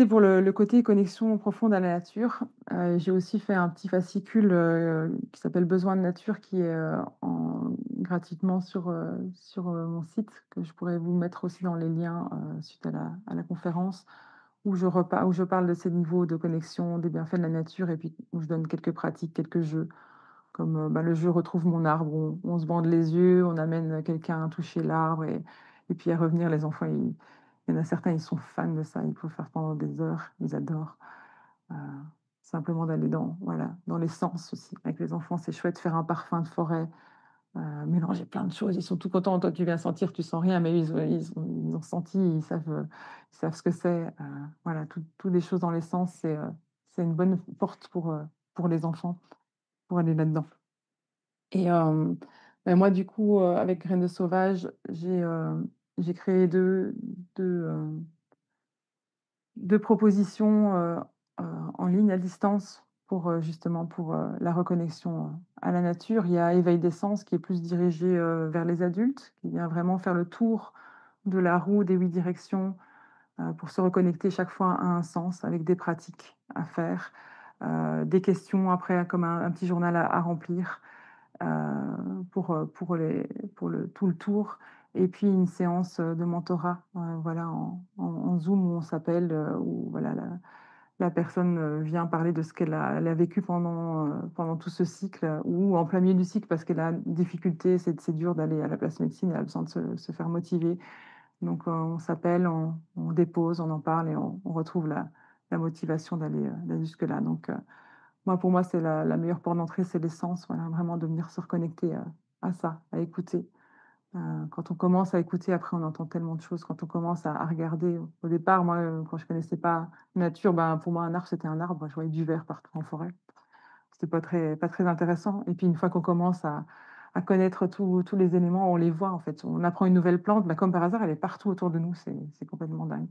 pour le côté connexion profonde à la nature. J'ai aussi fait un petit fascicule, qui s'appelle «Besoins de nature» qui est, en gratuitement sur mon site, que je pourrais vous mettre aussi dans les liens, suite à la conférence, où je parle de ces niveaux de connexion, des bienfaits de la nature et puis où je donne quelques pratiques, quelques jeux comme, le jeu «Retrouve mon arbre» où on se bande les yeux, on amène quelqu'un toucher l'arbre et puis à revenir, les enfants, il y en a certains, ils sont fans de ça, il faut faire pendant des heures, ils adorent. Heu, Simplement d'aller dans les sens aussi. Avec les enfants, c'est chouette, faire un parfum de forêt, mélanger plein de choses. Ils sont tout contents. Toi, tu viens sentir, tu sens rien, mais ils ont senti, ils savent ce que c'est. Voilà, tout des choses dans les sens, c'est une bonne porte pour les enfants, pour aller là-dedans. Et moi, du coup, avec Graines de Sauvage, j'ai créé 2, 2 propositions, heu, en ligne à distance pour, justement pour, la reconnexion, à la nature. Il y a Éveil des sens qui est plus dirigé, vers les adultes, qui vient vraiment faire le tour de la roue des 8 directions, pour se reconnecter chaque fois à un sens avec des pratiques à faire, des questions après comme un petit journal à remplir, pour pour le tout le tour et puis une séance, de mentorat, voilà en Zoom où on s'appelle, où voilà la personne, vient parler de ce elle a vécu pendant tout ce cycle, ou en plein milieu du cycle parce qu'elle a une difficulté, c'est dur d'aller à la place médecine, elle a besoin de se faire motiver. Donc, on s'appelle, on dépose, on en parle et on retrouve la motivation d'aller jusque-là. Donc, pour moi, c'est la meilleure porte d'entrée, c'est l'essence, voilà, vraiment de venir se reconnecter, à ça, à écouter. Quand on commence à écouter, après, on entend tellement de choses. Quand on commence à regarder, au départ, moi, quand je connaissais pas nature, ben, pour moi, un arbre, c'était un arbre. Je voyais du vert partout en forêt. C'était pas très intéressant et puis une fois qu'on commence à connaître tous les éléments, on les voit, en fait. On apprend une nouvelle plante, bah, comme par hasard, elle est partout autour de nous, c'est complètement dingue.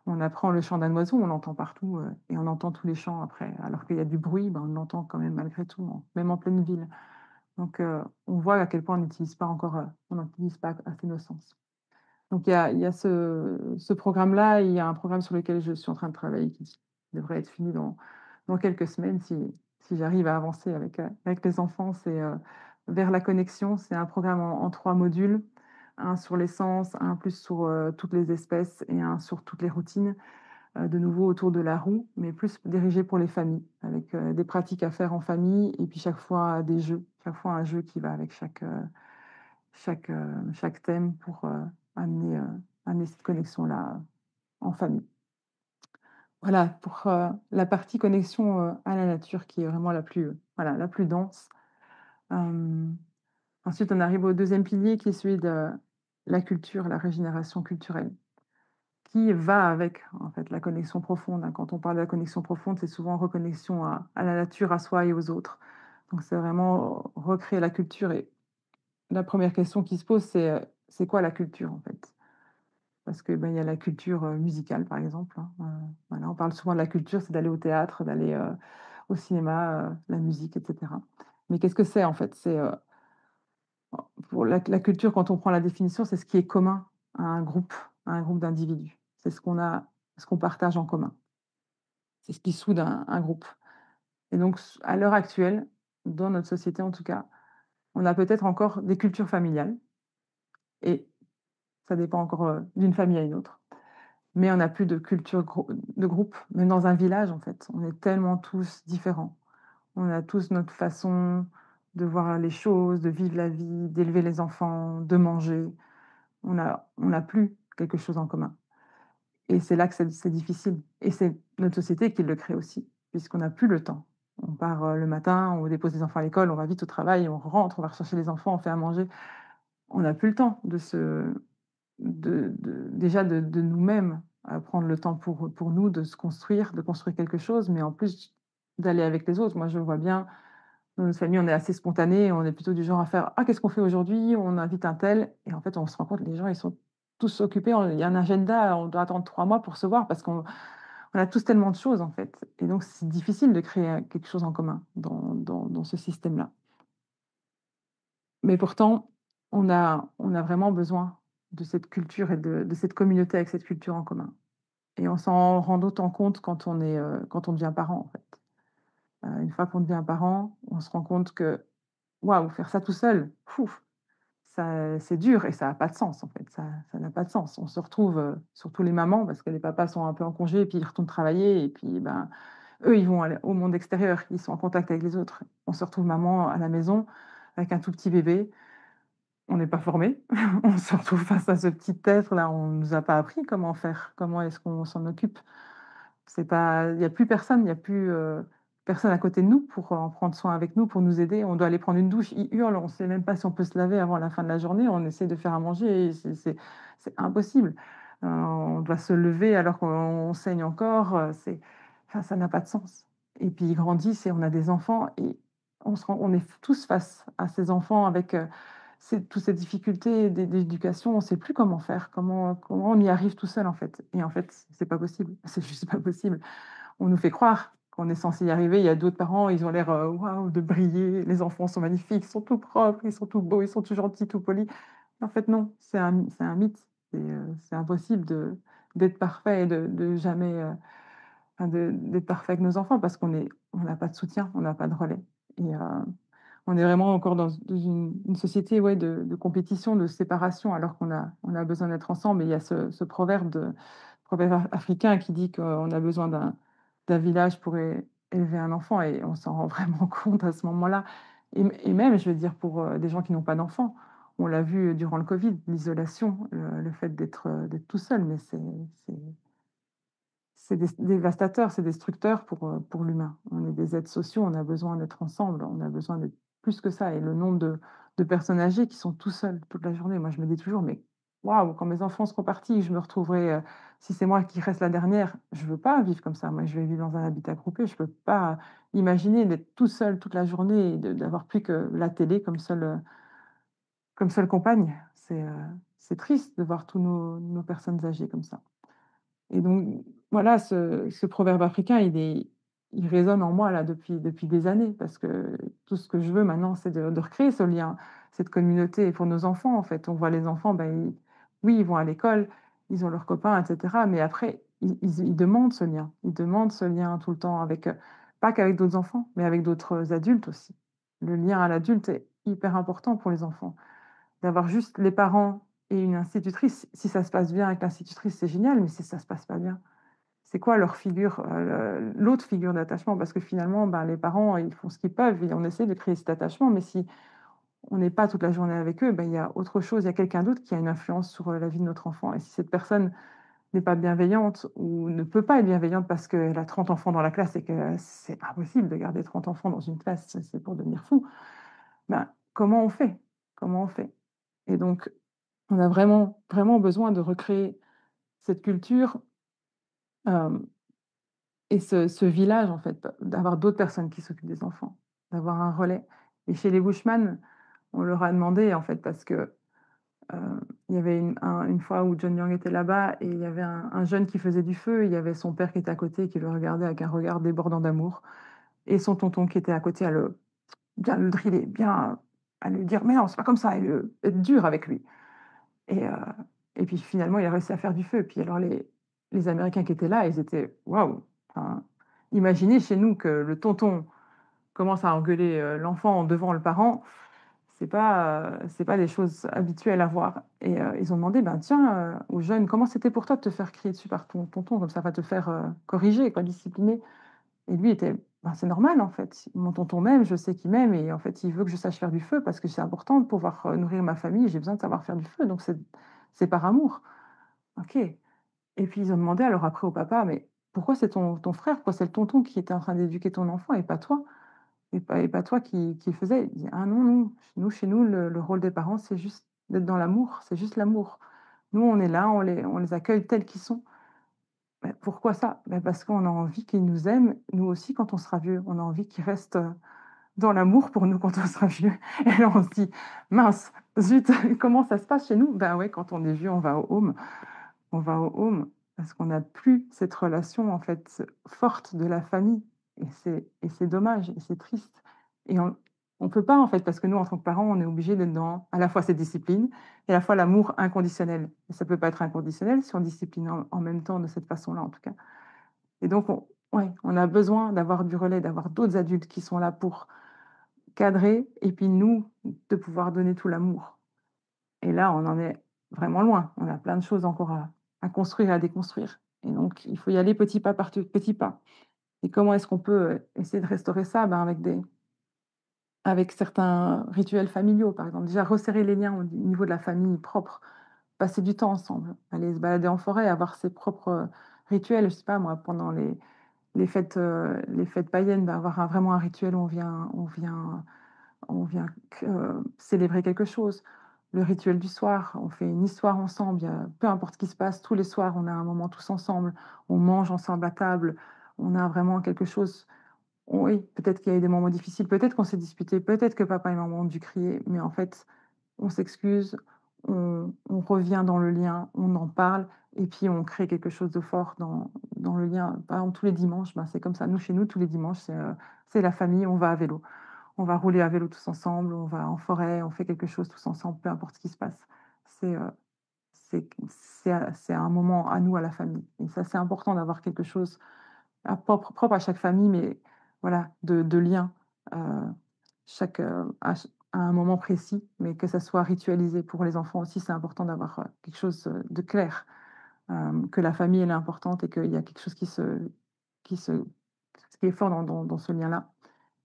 On apprend le chant d'un oiseau, on l'entend partout, et on entend tous les chants après. Alors qu'il y a du bruit, ben, on l'entend quand même malgré tout, même en pleine ville. Donc on voit à quel point on n'utilise pas assez nos sens. Donc il y a ce programme-là, et il y a un programme sur lequel je suis en train de travailler qui devrait être fini dans quelques semaines si j'arrive à avancer avec les enfants. C'est, Vers la connexion. C'est un programme en 3 modules, un sur les sens, un plus sur, toutes les espèces et un sur toutes les routines, de nouveau autour de la roue, mais plus dirigé pour les familles, avec, des pratiques à faire en famille et puis chaque fois des jeux. Chaque fois un jeu qui va avec chaque thème pour, amener, heu, amener cette connexion-là, en famille. Voilà pour, la partie connexion, à la nature qui est vraiment la plus dense. Hem, Ensuite on arrive au deuxième pilier qui est celui de la culture, la régénération culturelle, qui va avec, en fait, la connexion profonde, hein. Quand on parle de la connexion profonde, c'est souvent reconnexion à la nature, à soi et aux autres. Donc c'est vraiment recréer la culture et la première question qui se pose, c'est quoi la culture, en fait? Parce que, ben, il y a la culture, musicale, par exemple, hein, voilà, on parle souvent de la culture, c'est d'aller au théâtre, d'aller, au cinéma, la musique et cetera. Mais qu'est-ce que c'est, en fait? Pour la culture, quand on prend la définition, c'est ce qui est commun à un groupe d'individus. C'est ce qu'on partage en commun. C'est ce qui soude un groupe et donc à l'heure actuelle, dans notre société en tout cas, on a peut-être encore des cultures familiales et ça dépend encore, d'une famille à une autre. Mais on n'a plus de culture de groupe, même dans un village, en fait. On est tellement tous différents. On a tous notre façon de voir les choses, de vivre la vie, d'élever les enfants, de manger. On n'a plus quelque chose en commun et c'est là que c'est difficile et c'est notre société qui le crée aussi, puisqu'on n'a plus le temps. On part, le matin, on dépose les enfants à l'école, on va vite au travail, on rentre, on va rechercher les enfants, on fait à manger. On n'a plus le temps déjà de nous-mêmes, prendre le temps pour nous de se construire, de construire quelque chose, mais en plus d'aller avec les autres. Moi, je vois bien, dans notre famille, on est assez spontané, on est plutôt du genre à faire: «Ah, qu'est-ce qu'on fait aujourd'hui?» On invite un tel et en fait, on se rend compte, les gens, ils sont tous occupés, il y a un agenda, on doit attendre 3 mois pour se voir parce qu'on a tous tellement de choses, en fait et donc c'est difficile de créer, quelque chose en commun dans ce système-là. Mais pourtant, on a vraiment besoin de cette culture et de cette communauté avec cette culture en commun et on s'en rend d'autant compte quand on devient parent, en fait. Une fois qu'on devient parent, on se rend compte que, waouh, faire ça tout seul, ouf, ça c'est dur et ça a pas de sens, en fait. Ça n'a pas de sens. On se retrouve, surtout les mamans, parce que les papas sont un peu en congé et puis ils retournent travailler et puis, ben, eux, ils vont aller au monde extérieur, ils sont en contact avec les autres. On se retrouve maman à la maison avec un tout petit bébé. On n'est pas formé. On se retrouve face à ce petit être-là, on nous a pas appris comment faire, comment est-ce qu'on s'en occupe. C'est pas il y a plus personne, il y a plus, personne à côté de nous pour en prendre soin avec nous, pour nous aider. On doit aller prendre une douche, ils hurlent, on sait même pas si on peut se laver avant la fin de la journée. On essaie de faire à manger et c'est impossible. On doit se lever alors qu'on saigne encore, c'est enfin, ça n'a pas de sens et puis ils grandissent et on a des enfants et on est tous face à ces enfants avec, toutes ces difficultés d'éducation, on ne sait plus comment faire, comment on y arrive tout seul, en fait et en fait, c'est pas possible, c'est juste pas possible. On nous fait croire qu'on est censé y arriver. Il y a d'autres parents, ils ont l'air, waouh, de briller. Les enfants sont magnifiques, ils sont tout propres, ils sont tout beaux, ils sont tout gentils, tout polis. En fait, non, c'est un mythe. C'est impossible d'être parfait et de jamais, enfin d'être parfait avec nos enfants parce on n'a pas de soutien, on n'a pas de relais et on est vraiment encore dans une société, ouais, de compétition, de séparation alors on a besoin d'être ensemble et il y a ce proverbe africain qui dit qu'on a besoin d'un village pour élever un enfant et on s'en rend vraiment compte à ce moment-là et même, je veux dire, pour, des gens qui n'ont pas d'enfants. On l'a vu durant le covid, l'isolation, le fait d'être tout seul, mais c'est c'est dévastateur, c'est destructeur pour l'humain. On est des êtres sociaux, on a besoin d'être ensemble, on a besoin d'être plus que ça et le nombre de personnes âgées qui sont tout seuls toute la journée. Moi, je me dis toujours: «Mais waouh, quand mes enfants seront partis, je me retrouverai, si c'est moi qui reste la dernière, je veux pas vivre comme ça. Moi, je vais vivre dans un habitat groupé, je peux pas imaginer d'être tout seul toute la journée et d'avoir plus que la télé comme seule compagne». C'est triste de voir tous nos personnes âgées comme ça. Et donc voilà, ce proverbe africain, il résonne en moi là depuis des années parce que tout ce que je veux maintenant, c'est de recréer ce lien, cette communauté pour nos enfants, en fait. On voit les enfants, ben, oui, ils vont à l'école, ils ont leurs copains et cetera, mais après ils demandent ce lien. Ils demandent ce lien tout le temps avec, pas qu'avec d'autres enfants, mais avec d'autres adultes aussi. Le lien à l'adulte est hyper important pour les enfants. D'avoir juste les parents et une institutrice, si ça se passe bien avec l'institutrice, c'est génial, mais si ça se passe pas bien, c'est quoi leur figure, l'autre figure d'attachement? Parce que finalement, ben, les parents, ils font ce qu'ils peuvent et on essaie de créer cet attachement, mais si on n'est pas toute la journée avec eux, ben, il y a autre chose, il y a quelqu'un d'autre qui a une influence sur, la vie de notre enfant et si cette personne n'est pas bienveillante ou ne peut pas être bienveillante parce qu'elle a 30 enfants dans la classe et que c'est impossible de garder 30 enfants dans une classe, c'est pour devenir fou. Ben, comment on fait? Comment on fait? Et donc on a vraiment, vraiment besoin de recréer cette culture, hem et ce village, en fait, d'avoir d'autres personnes qui s'occupent des enfants, d'avoir un relais et chez les Bushman, on leur a demandé, en fait, parce que, heu, il y avait une fois où John Young était là-bas et il y avait un jeune qui faisait du feu, il y avait son père qui était à côté, qui le regardait avec un regard débordant d'amour et son tonton qui était à côté à bien le driller, bien à lui dire: «Mais non, c'est pas comme ça» et être dur avec lui. Et heu et puis finalement, il a réussi à faire du feu. Puis alors les Américains qui étaient là, ils étaient: «Waouh!» Enfin, imaginez chez nous que le tonton commence à engueuler, l'enfant devant le parent, c'est pas des choses habituelles à voir et ils ont demandé: «Ben tiens, aux jeunes, comment c'était pour toi de te faire crier dessus par ton tonton? Comme ça va te faire, corriger quoi, discipliner». Et lui était: «Ben, c'est normal en fait. Mon tonton m'aime, je sais qu'il m'aime et en fait, il veut que je sache faire du feu parce que c'est important de pouvoir, nourrir ma famille, j'ai besoin de savoir faire du feu, donc c'est par amour». OK. Et puis ils ont demandé alors après au papa: «Mais pourquoi c'est ton frère? Pourquoi c'est le tonton qui était en train d'éduquer ton enfant et pas toi? Et pas toi qui le faisais?» Il dit: «Ah non, non, chez nous, le rôle des parents, c'est juste d'être dans l'amour, c'est juste l'amour. Nous, on est là, on les accueille tels qu'ils sont». Bah, pourquoi ça? Bah, parce qu'on a envie qu'ils nous aiment, nous aussi, quand on sera vieux. On a envie qu'ils restent, dans l'amour pour nous quand on sera vieux. Et là, on se dit: «Mince, zut, comment ça se passe chez nous?» Ben ouais, quand on est vieux, on va au home parce qu'on n'a plus cette relation, en fait, forte de la famille et c'est dommage et c'est triste et On peut pas, en fait, parce que nous, en tant que parents, on est obligés d'être dans à la fois cette discipline et à la fois l'amour inconditionnel. Et ça peut pas être inconditionnel si on discipline en même temps de cette façon-là, en tout cas. Et donc on a besoin d'avoir du relais, d'avoir d'autres adultes qui sont là pour cadrer et puis nous, de pouvoir donner tout l'amour. Et là, on en est vraiment loin. On a plein de choses encore à construire et à déconstruire. Et donc il faut y aller petit pas par petit pas. Et comment est-ce qu'on peut, essayer de restaurer ça? Ben, avec certains rituels familiaux, par exemple. Déjà resserrer les liens au niveau de la famille propre, passer du temps ensemble, aller se balader en forêt, avoir ses propres, rituels. Je sais pas moi, pendant les fêtes païennes, d'avoir vraiment un rituel où on vient célébrer quelque chose. Le rituel du soir, on fait une histoire ensemble, peu importe ce qui se passe, tous les soirs, on a un moment tous ensemble, on mange ensemble à table, on a vraiment quelque chose. Oui, peut-être qu'il y a eu des moments difficiles, peut-être qu'on s'est disputé, peut-être que papa et maman ont dû crier, mais en fait, on s'excuse, on revient dans le lien, on en parle et puis on crée quelque chose de fort dans le lien. Par exemple, tous les dimanches, ben, c'est comme ça. Nous, chez nous, tous les dimanches, c'est la famille, on va à vélo. On va rouler à vélo tous ensemble, on va en forêt, on fait quelque chose tous ensemble, peu importe ce qui se passe. C'est, c'est un moment à nous, à la famille et ça, c'est important d'avoir quelque chose propre à chaque famille, mais voilà, de lien, heu, à un moment précis, mais que ça soit ritualisé. Pour les enfants aussi, c'est important d'avoir, quelque chose, de clair, que la famille, elle est importante et qu'il y a quelque chose qui se qui est fort dans ce lien-là.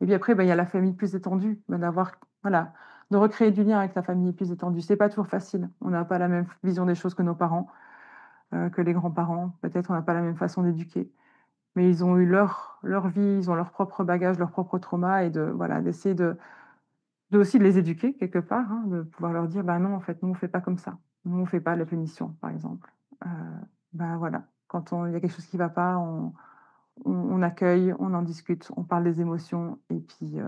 Et puis après, bah, il y a la famille plus étendue, bah, d'avoir voilà, de recréer du lien avec la famille plus étendue. C'est pas toujours facile. On n'a pas la même vision des choses que nos parents, que les grands-parents. Peut-être on n'a pas la même façon d'éduquer. Mais ils ont eu leur vie, ils ont leur propre bagage, leur propre trauma et de voilà, d'essayer de aussi de les éduquer quelque part, hein, de pouvoir leur dire: «Bah, non, en fait, nous, on fait pas comme ça. Nous, on fait pas de la punition», par exemple. Heu, bah, voilà, quand il y a quelque chose qui va pas, on accueille, on en discute, on parle des émotions et puis,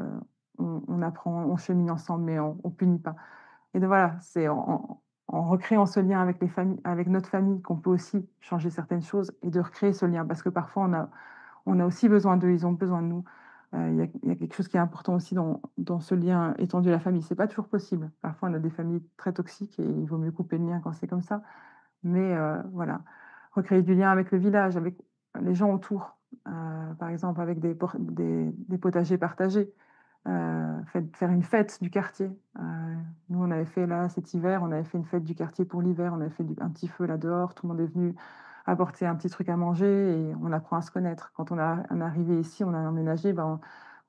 on apprend, on chemine ensemble, mais on punit pas. Et donc voilà, c'est en recréant ce lien avec les familles avec notre famille qu'on peut aussi changer certaines choses et de recréer ce lien parce que parfois on a aussi besoin d'eux, ils ont besoin de nous. Il y a quelque chose qui est important aussi dans ce lien étendu à la famille. C'est pas toujours possible. Parfois, on a des familles très toxiques et il vaut mieux couper le lien quand c'est comme ça. Mais voilà, recréer du lien avec le village, avec les gens autour, par exemple avec des potagers partagés, faire une fête du quartier. Nous, on avait fait là, cet hiver, on avait fait une fête du quartier pour l'hiver, on avait fait un petit feu là dehors, tout le monde est venu apporter un petit truc à manger et on apprend à se connaître. Quand on est arrivé ici, on a emménagé, ben, moi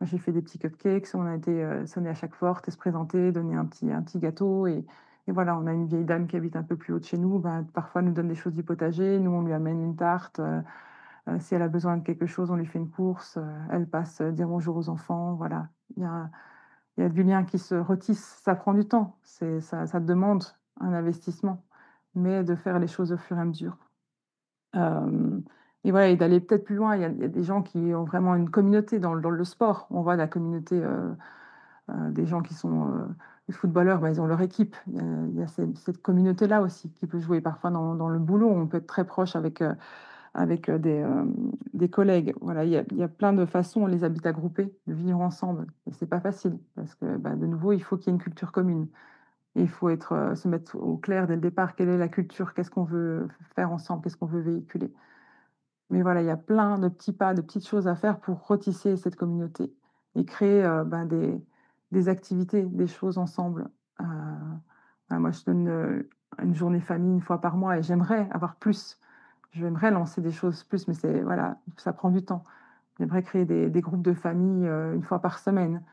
j'ai fait des petits cupcakes, on a été, sonner à chaque porte et se présenter, donner un petit gâteau et voilà, on a une vieille dame qui habite un peu plus haut de chez nous, ben, parfois elle nous donne des choses du potager, nous on lui amène une tarte, si elle a besoin de quelque chose, on lui fait une course, elle passe, dire bonjour aux enfants, voilà. Il y a il y a du lien qui se retisse, ça prend du temps, ça demande un investissement, mais de faire les choses au fur et à mesure. Hem et voilà et d'aller peut-être plus loin. Il y a des gens qui ont vraiment une communauté dans le sport. On voit la communauté, des gens qui sont, les footballeurs, bah, ils ont leur équipe. Il y a cette communauté-là aussi qui peut jouer. Parfois dans le boulot, on peut être très proche avec des collègues. Voilà, il y a plein de façons, les habitats groupés, de vivre ensemble et c'est pas facile parce que, bah, de nouveau, il faut qu'il y ait une culture commune et il faut se mettre au clair dès le départ. Quelle est la culture? Qu'est-ce qu'on veut faire ensemble? Qu'est-ce qu'on veut véhiculer? Mais voilà, il y a plein de petits pas, de petites choses à faire pour retisser cette communauté et créer, ben, des activités, des choses ensemble. Heu, moi, je donne, une journée famille une fois par mois et j'aimerais avoir plus. J'aimerais lancer des choses plus, mais c'est voilà, ça prend du temps. J'aimerais créer des groupes de famille, 1 fois par semaine.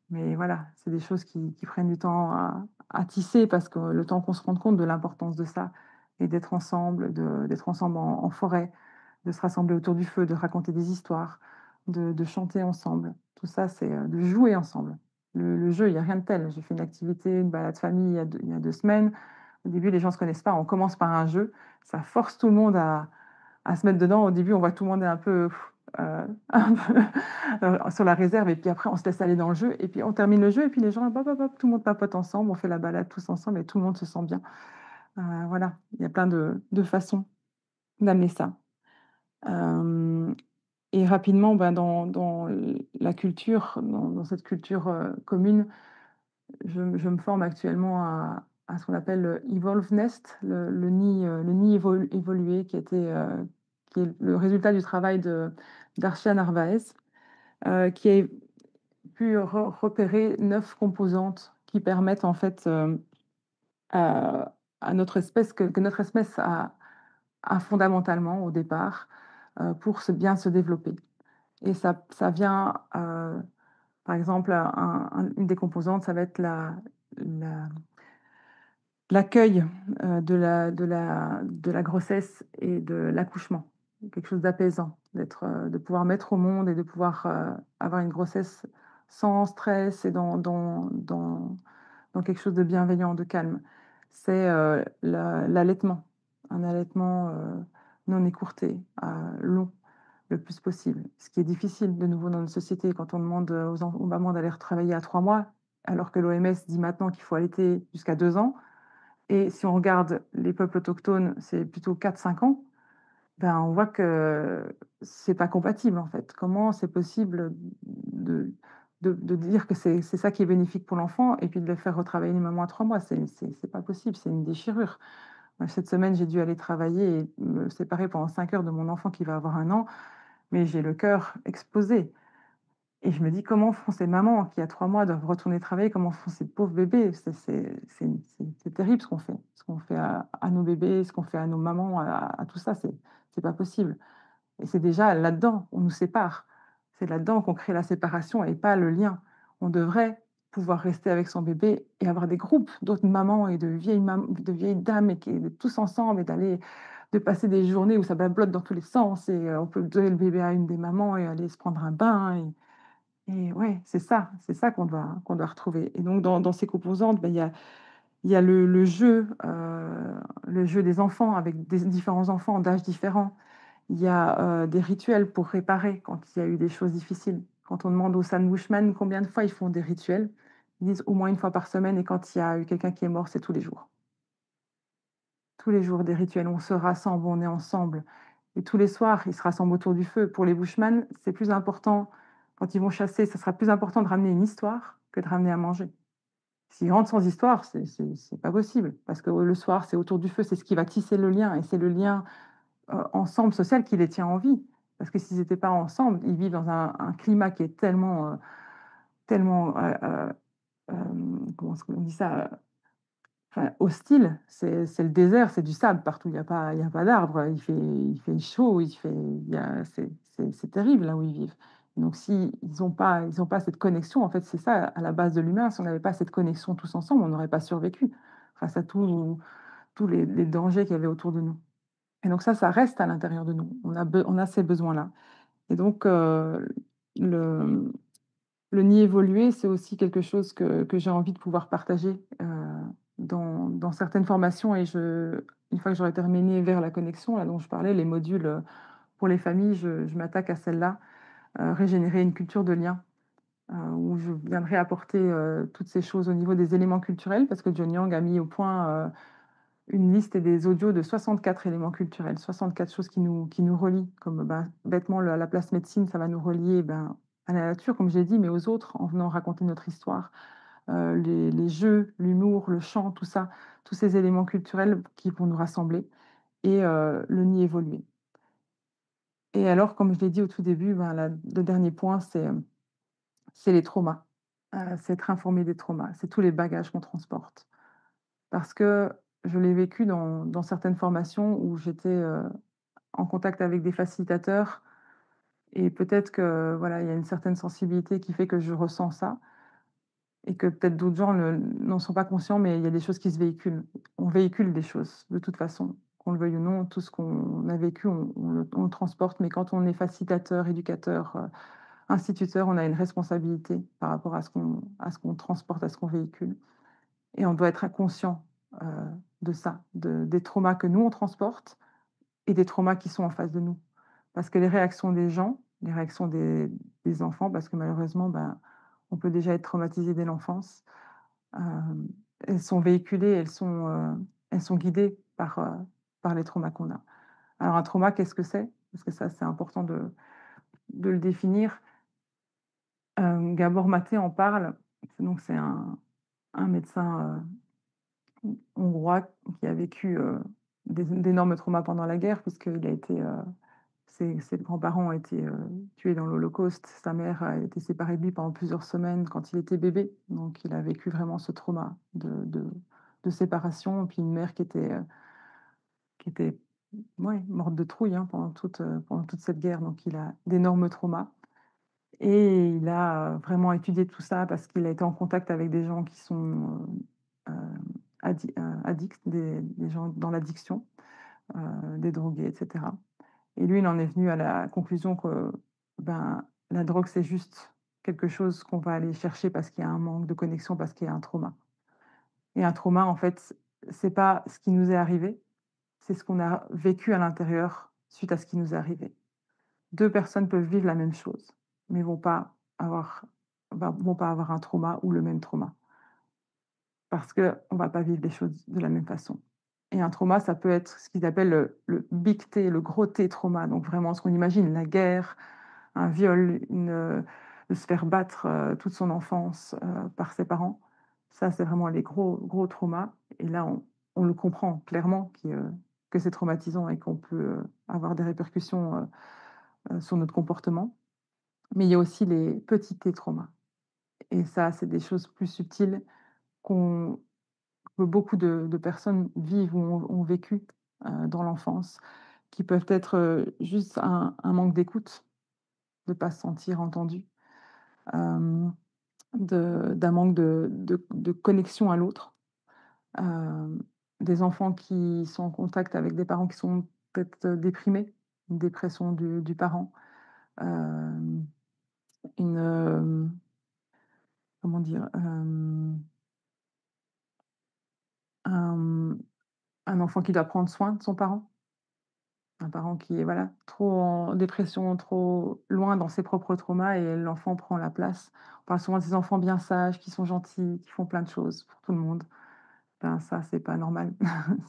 Mais voilà, c'est des choses qui prennent du temps à tisser parce que le temps qu'on se rende compte de l'importance de ça et d'être ensemble en forêt, de se rassembler autour du feu, de raconter des histoires, de chanter ensemble. Tout ça, c'est, de jouer ensemble. Le jeu, il y a rien de tel. J'ai fait une activité, une balade famille il y a 2 semaines. Au début, les gens se connaissent pas, on commence par un jeu, ça force tout le monde à se mettre dedans. Au début, on voit que tout le monde est un peu, un peu, sur la réserve et puis après on se laisse aller dans le jeu et puis on termine le jeu et puis les gens hop, hop, hop, tout le monde papote ensemble, on fait la balade tous ensemble et tout le monde se sent bien. Voilà, il y a plein de façons d'amener ça. Hem et rapidement, ben, dans la culture, dans cette culture, commune, je me forme actuellement à ce qu'on appelle le Evolve Nest, le nid évolué qui est le résultat du travail d'Archia Narvaez, qui a pu repérer 9 composantes qui permettent en fait, à notre espèce que notre espèce a fondamentalement au départ, pour bien se développer. Et ça vient, par exemple, une des composantes, ça va être la l'accueil, de la grossesse et de l'accouchement. Quelque chose d'apaisant, de pouvoir mettre au monde et de pouvoir, avoir une grossesse sans stress et dans quelque chose de bienveillant, de calme. C'est, l'allaitement, un allaitement, non écourté, long, le plus possible. Ce qui est difficile de nouveau dans notre société quand on demande, aux mamans d'aller retravailler à 3 mois, alors que l'OMS dit maintenant qu'il faut allaiter jusqu'à 2 ans. Et si on regarde les peuples autochtones, c'est plutôt 4-5 ans. Ben, on voit que c'est pas compatible, en fait. Comment c'est possible de de dire que c'est ça qui est bénéfique pour l'enfant et puis de le faire retravailler les mamans à 3 mois? C'est pas possible, c'est une déchirure. Cette semaine, j'ai dû aller travailler et me séparer pendant 5 heures de mon enfant qui va avoir 1 an, mais j'ai le cœur explosé. Et je me dis: «Comment font ces mamans qui, à 3 mois, doivent retourner travailler? Comment font ces pauvres bébés?» C'est terrible ce qu'on fait. Ce qu'on fait à nos bébés, ce qu'on fait à nos mamans, à tout ça, c'est pas possible. Et c'est déjà là-dedans, on nous sépare. C'est là-dedans qu'on crée la séparation et pas le lien. On devrait pouvoir rester avec son bébé et avoir des groupes d'autres mamans et de vieilles dames et qui tous ensemble et de passer des journées où ça blablote dans tous les sens et on peut donner le bébé à une des mamans et aller se prendre un bain et ouais, c'est ça qu'on doit retrouver. Et donc dans ces composantes, bah, il y a le jeu des enfants avec des différents enfants d'âges différents. Il y a, des rituels pour réparer quand il y a eu des choses difficiles. Quand on demande aux San Bushman combien de fois ils font des rituels, ils disent au moins 1 fois par semaine et quand il y a eu quelqu'un qui est mort, c'est tous les jours. Tous les jours des rituels, on se rassemble, on est ensemble et tous les soirs, ils se rassemblent autour du feu. Pour les Bushman, c'est plus important quand ils vont chasser, ça sera plus important de ramener une histoire que de ramener à manger. S'ils rentrent sans histoire, c'est pas possible parce que le soir, c'est autour du feu, c'est ce qui va tisser le lien et c'est le lien, ensemble social qui les tient en vie. Parce que s'ils étaient pas ensemble, ils vivent dans un climat qui est tellement, comment est-ce qu'on dit ça? Enfin, hostile, c'est le désert, c'est du sable partout, il y a pas d'arbres, il fait chaud, il y a c'est terrible là où ils vivent. Donc si ils ont pas cette connexion, en fait, c'est ça à la base de l'humain, si on n'avait pas cette connexion tous ensemble, on n'aurait pas survécu face à tous les dangers qu'il y avait autour de nous. Et donc ça reste à l'intérieur de nous. On a ces besoins-là. Et donc le le nid évolué, c'est aussi quelque chose que j'ai envie de pouvoir partager, dans certaines formations une fois que j'aurai terminé vers la connexion, là, dont je parlais, les modules, pour les familles, je m'attaque à celle-là, régénérer une culture de lien, où je viendrai apporter, toutes ces choses au niveau des éléments culturels parce que John Young a mis au point, une liste et des audios de 64 éléments culturels, 64 choses qui nous relient, comme, ben, bêtement la place médecine, ça va nous relier, ben, à la nature, comme j'ai dit, mais aux autres en venant raconter notre histoire. Les jeux, l'humour, le chant, tout ça, tous ces éléments culturels qui vont nous rassembler et le nid évoluer. Et alors, comme je l'ai dit au tout début, ben, le dernier point, c'est les traumas. C'est être informé des traumas, c'est tous les bagages qu'on transporte. Parce que je l'ai vécu dans certaines formations où j'étais, en contact avec des facilitateurs et peut-être que, voilà, il y a une certaine sensibilité qui fait que je ressens ça et que peut-être d'autres gens n'en sont pas conscients, mais il y a des choses qui se véhiculent. On véhicule des choses de toute façon, qu'on le veuille ou non, tout ce qu'on a vécu, on le transporte, mais quand on est facilitateur, éducateur, instituteur, on a une responsabilité par rapport à ce qu'on transporte, à ce qu'on véhicule et on doit être conscient, heu, de ça, des traumas que nous on transporte et des traumas qui sont en face de nous. Parce que les réactions des gens, les réactions des enfants, parce que malheureusement, ben, on peut déjà être traumatisé dès l'enfance, hem, elles sont véhiculées, elles sont guidées par les traumas qu'on a. Alors un trauma, qu'est-ce que c'est? Parce que ça, c'est important de le définir, Gabor Maté en parle. C'est un médecin, hongrois qui a vécu, d'énormes traumas pendant la guerre puisqu'il a été, ses grands-parents ont été, tués dans l'Holocauste. Sa mère a été séparée de lui pendant plusieurs semaines quand il était bébé, donc il a vécu vraiment ce trauma de séparation. Puis une mère qui était ouais, morte de trouille, hein, pendant toute cette guerre, donc il a d'énormes traumas et il a, vraiment étudié tout ça parce qu'il a été en contact avec des gens qui sont, addicts, des gens dans l'addiction, des drogués et cetera. Et lui, il en est venu à la conclusion que, ben, la drogue, c'est juste quelque chose qu'on va aller chercher parce qu'il y a un manque de connexion, parce qu'il y a un trauma. Et un trauma, en fait, c'est pas ce qui nous est arrivé, c'est ce qu'on a vécu à l'intérieur suite à ce qui nous est arrivé. 2 personnes peuvent vivre la même chose, mais vont pas avoir un trauma ou le même trauma. Parce qu'on va pas vivre les choses de la même façon. Et un trauma, ça peut être ce qu'ils appellent le big T, le gros T trauma, donc vraiment ce qu'on imagine, la guerre, un viol, de se faire battre, toute son enfance, par ses parents. Ça, c'est vraiment les gros, gros traumas et là, on le comprend clairement que c'est traumatisant et qu'on peut, avoir des répercussions, sur notre comportement. Mais il y a aussi les petits T traumas et ça, c'est des choses plus subtiles qu'on que beaucoup de personnes vivent ou ont vécu, dans l'enfance, qui peuvent être, juste un manque d'écoute, de ne pas se sentir entendu, hem, d'un manque de connexion à l'autre, hem, des enfants qui sont en contact avec des parents qui sont peut-être, déprimés, une dépression du parent, hem, une, comment dire? Un, un enfant qui doit prendre soin de son parent. Un parent qui est, voilà, trop en dépression, trop loin dans ses propres traumas et l'enfant prend la place. On parle souvent des enfants bien sages, qui sont gentils, qui font plein de choses pour tout le monde. Ben, ça, c'est pas normal.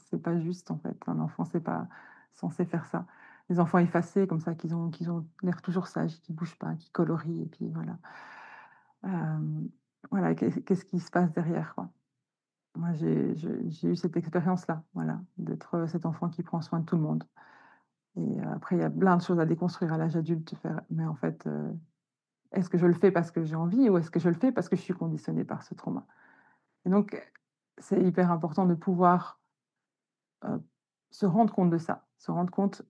C'est pas juste, en fait. Un enfant, c'est pas censé faire ça. Les enfants effacés comme ça, qui ont l'air toujours sages, qui bougent pas, qui colorient et puis voilà. Voilà, qu'est-ce qui se passe derrière, quoi? Moi, j'ai eu cette expérience-là, voilà, d'être, cet enfant qui prend soin de tout le monde. Et après, il y a plein de choses à déconstruire à l'âge adulte, faire mais en fait, est-ce que je le fais parce que j'ai envie ou est-ce que je le fais parce que je suis conditionnée par ce trauma? Et donc, c'est hyper important de pouvoir, heu, se rendre compte de ça, se rendre compte: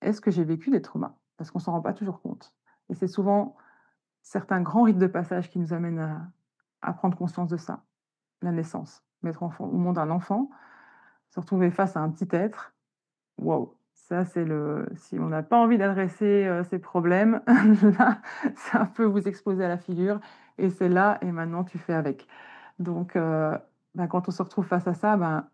«Est-ce que j'ai vécu des traumas?» Parce qu'on s'en rend pas toujours compte. Et c'est souvent certains grands rites de passage qui nous amènent à prendre conscience de ça. La naissance, mettre au monde un enfant, se retrouver face à un petit être. Waouh! Ça, c'est le si on n'a pas envie d'adresser, ses problèmes, là, ça peut vous exploser à la figure et c'est là et maintenant tu fais avec. Donc bah, quand on se retrouve face à ça, ben,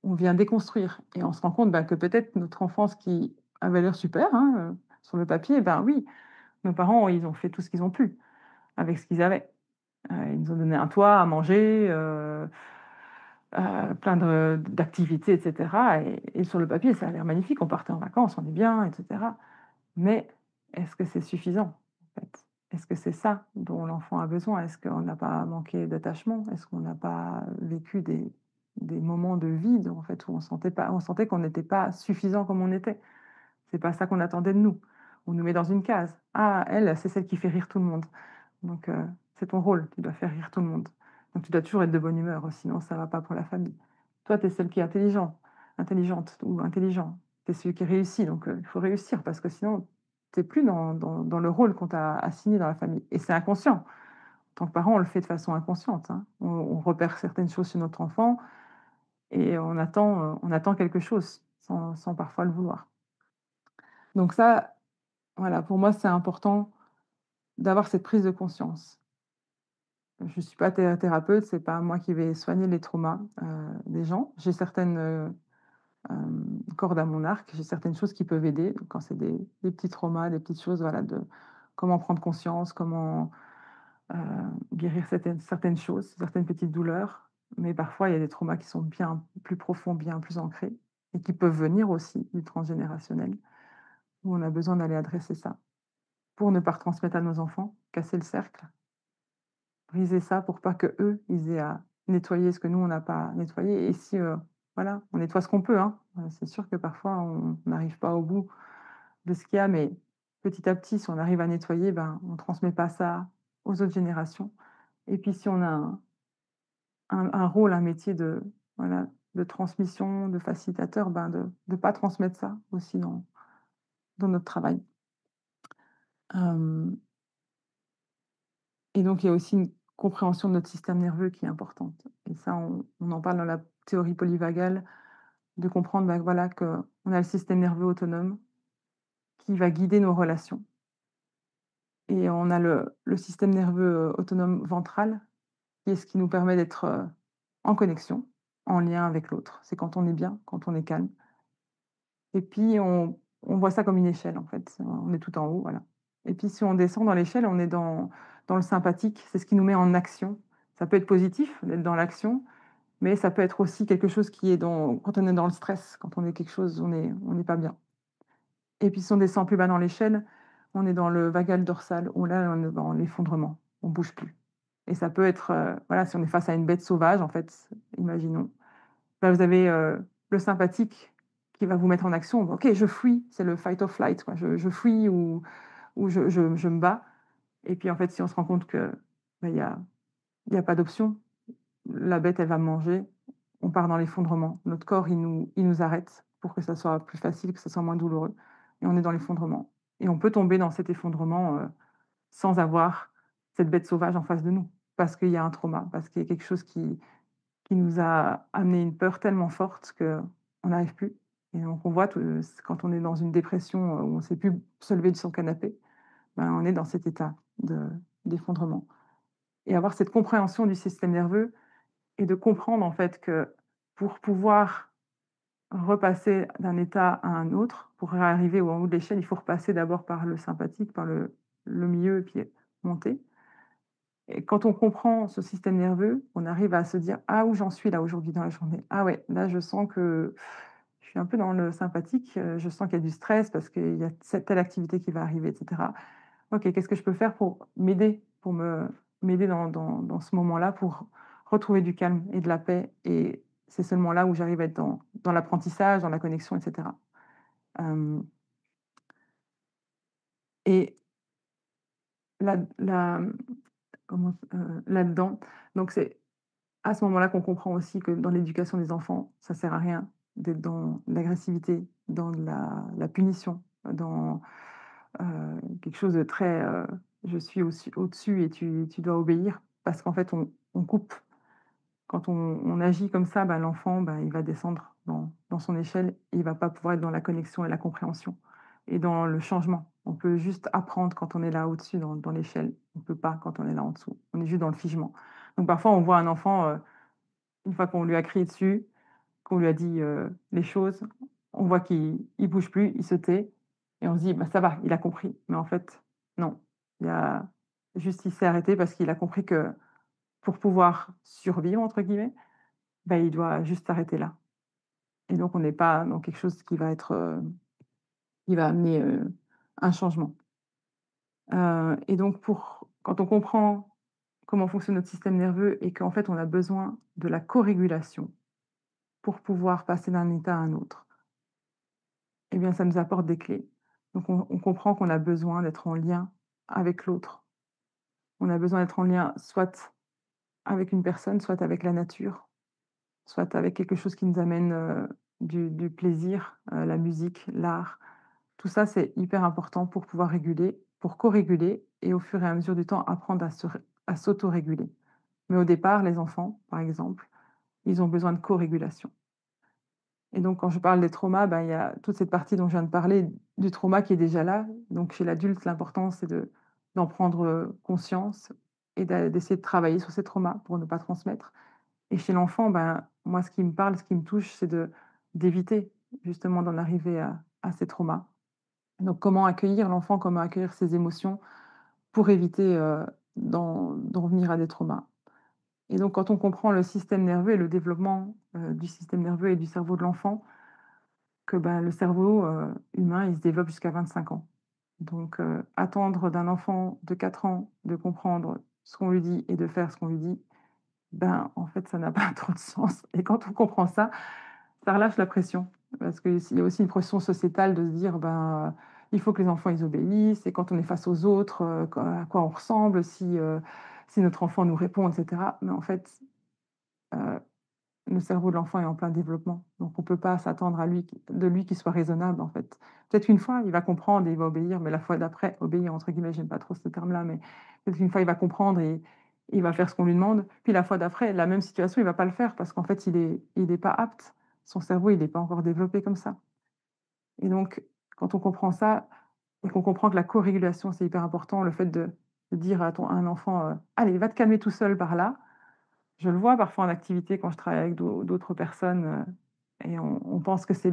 on vient déconstruire et on se rend compte, bah, que peut-être notre enfance qui avait l'air super, hein, sur le papier, ben, oui, nos parents, ils ont fait tout ce qu'ils ont pu avec ce qu'ils avaient. Ils nous ont donné un toit, à manger, plein d'activités et cetera et sur le papier, ça a l'air magnifique. On partait en vacances, on est bien et cetera. Mais est-ce que c'est suffisant, en fait? Est-ce que c'est ça dont l'enfant a besoin? Est-ce qu'on n'a pas manqué d'attachement? Est-ce qu'on n'a pas vécu des moments de vide, en fait, où on sentait qu'on n'était pas suffisant comme on était? C'est pas ça qu'on attendait de nous. On nous met dans une case. «Ah, elle, c'est celle qui fait rire tout le monde». Donc c'est ton rôle, tu dois faire rire tout le monde. Donc tu dois toujours être de bonne humeur, sinon ça va pas pour la famille. Toi, tu es celle qui est intelligente ou intelligent. Tu es celui qui réussit, donc il faut réussir parce que sinon tu es plus dans le rôle qu'on t'a assigné dans la famille et c'est inconscient. En tant que parent, on le fait de façon inconsciente, hein. On repère certaines choses chez notre enfant et on attend quelque chose sans parfois le vouloir. Donc ça, voilà, pour moi, c'est important d'avoir cette prise de conscience. Je ne suis pas thérapeute, c'est pas moi qui vais soigner les traumas, des gens. J'ai certaines, cordes à mon arc, j'ai certaines choses qui peuvent aider quand c'est des petits traumas, des petites choses, voilà, de comment prendre conscience, comment, heu, guérir certaines choses, certaines petites douleurs. Mais parfois, il y a des traumas qui sont bien plus profonds, bien plus ancrés et qui peuvent venir aussi du transgénérationnel, où on a besoin d'aller adresser ça pour ne pas retransmettre à nos enfants, casser le cercle, briser ça pour pas qu'eux, ils aient à nettoyer ce que nous, on n'a pas nettoyé et si, voilà, on nettoie ce qu'on peut, hein. C'est sûr que parfois on n'arrive pas au bout de ce qu'il y a, mais petit à petit, si on arrive à nettoyer, ben, on transmet pas ça aux autres générations et puis si on a un rôle, un métier de voilà, de transmission, de facilitateur, ben, de pas transmettre ça aussi dans notre travail. Hem Et donc il y a aussi une compréhension de notre système nerveux qui est importante et ça on en parle dans la théorie polyvagale, de comprendre, bah, voilà, qu'on a le système nerveux autonome qui va guider nos relations et on a le système nerveux, autonome ventral qui est ce qui nous permet d'être, en connexion, en lien avec l'autre. C'est quand on est bien, quand on est calme et puis on voit ça comme une échelle en fait, on est tout en haut, voilà et puis si on descend dans l'échelle, on est dans le sympathique, c'est ce qui nous met en action. Ça peut être positif d'être dans l'action, mais ça peut être aussi quelque chose qui est dans quand on est dans le stress, quand on est quelque chose on n'est pas bien et puis si on descend plus bas dans l'échelle, on est dans le vagal dorsal où là, on est dans l'effondrement, on bouge plus et ça peut être, voilà, si on est face à une bête sauvage en fait, imaginons, bah, vous avez, le sympathique qui va vous mettre en action. OK, je fuis, c'est le fight or flight quoi, je fuis ou je me bats et puis en fait, si on se rend compte que, bah, il y a pas d'option, la bête, elle va me manger, on part dans l'effondrement. Notre corps, il nous arrête pour que ça soit plus facile, que ça soit moins douloureux et on est dans l'effondrement et on peut tomber dans cet effondrement, sans avoir cette bête sauvage en face de nous. Parce qu'il y a un trauma, parce qu'il y a quelque chose qui nous a amené une peur tellement forte qu'on n'arrive plus et donc on voit quand on est dans une dépression, où on ne sait plus se lever de son canapé, ben, on est dans cet état d'effondrement et avoir cette compréhension du système nerveux et de comprendre en fait que pour pouvoir repasser d'un état à un autre, pour arriver au en haut de l'échelle, il faut repasser d'abord par le sympathique, par le milieu et puis monter et quand on comprend ce système nerveux, on arrive à se dire: «Ah, où j'en suis là aujourd'hui dans la journée? Ah ouais, là je sens que je suis un peu dans le sympathique, je sens qu'il y a du stress parce qu'il y a cette telle activité qui va arriver et cetera. OK, qu'est-ce que je peux faire pour m'aider, pour m'aider dans ce moment-là, pour retrouver du calme et de la paix et c'est seulement là où j'arrive à être dans l'apprentissage, dans la connexion et cetera. Hem et la comment là-dedans, donc c'est à ce moment-là qu'on comprend aussi que dans l'éducation des enfants, ça sert à rien d'être dans l'agressivité, dans la punition, dans, quelque chose de très, «Je suis au-dessus et tu dois obéir» parce qu'en fait on coupe. Quand on agit comme ça, bah, l'enfant, bah, il va descendre dans son échelle et il va pas pouvoir être dans la connexion et la compréhension et dans le changement. On peut juste apprendre quand on est là au-dessus dans l'échelle. On peut pas quand on est là en dessous. On est juste dans le figement. Donc parfois on voit un enfant, une fois qu'on lui a crié dessus, qu'on lui a dit, les choses, on voit qu'il bouge plus, il se tait et on se dit: «Bah, ça va, il a compris». Mais en fait, non. Il y a juste il s'est arrêté parce qu'il a compris que pour pouvoir «survivre» entre guillemets, bah, il doit juste s'arrêter là et donc on n'est pas dans quelque chose qui va être, qui va amener, un changement. Et donc quand on comprend comment fonctionne notre système nerveux et qu'en fait on a besoin de la co-régulation pour pouvoir passer d'un état à un autre, eh bien ça nous apporte des clés. Donc on comprend qu'on a besoin d'être en lien avec l'autre. On a besoin d'être en lien soit avec une personne, soit avec la nature, soit avec quelque chose qui nous amène, du plaisir, la musique, l'art. Tout ça, c'est hyper important pour pouvoir réguler, pour co-réguler et au fur et à mesure du temps, apprendre à s'autoréguler. Mais au départ, les enfants, par exemple, ils ont besoin de co-régulation et donc quand je parle des traumas, ben, il y a toute cette partie dont je viens de parler, du trauma qui est déjà là. Donc chez l'adulte, l'important, c'est d'en prendre, conscience et d'essayer de travailler sur ces traumas pour ne pas transmettre. Et chez l'enfant, ben, moi, ce qui me parle, ce qui me touche, c'est d'éviter justement d'en arriver à ces traumas. Donc comment accueillir l'enfant, comment accueillir ses émotions pour éviter, d'en venir à des traumas. Et donc quand on comprend le système nerveux et le développement, du système nerveux et du cerveau de l'enfant, que, ben, le cerveau, humain, il se développe jusqu'à 25 ans. Donc attendre d'un enfant de 4 ans de comprendre ce qu'on lui dit et de faire ce qu'on lui dit, ben, en fait, ça n'a pas trop de sens et quand on comprend ça, ça relâche la pression. Parce qu'il y a aussi une pression sociétale de se dire, ben, il faut que les enfants, ils obéissent et quand on est face aux autres, à quoi on ressemble, si notre enfant nous répond et cetera. Mais en fait, heu le cerveau de l'enfant est en plein développement, donc on peut pas s'attendre à lui de lui qu'il soit raisonnable, en fait. Peut-être qu'une fois, il va comprendre et il va obéir, mais la fois d'après, «obéir» entre guillemets, j'aime pas trop ce terme-là, mais peut-être qu'une fois, il va comprendre et il va faire ce qu'on lui demande. Puis la fois d'après, la même situation, il va pas le faire parce qu'en fait, il est pas apte. Son cerveau, il est pas encore développé comme ça et donc quand on comprend ça et qu'on comprend que la co-régulation, c'est hyper important, le fait de dire à un enfant, «Allez, va te calmer tout seul par là», je le vois parfois en activité quand je travaille avec d'autres personnes, et on pense que c'est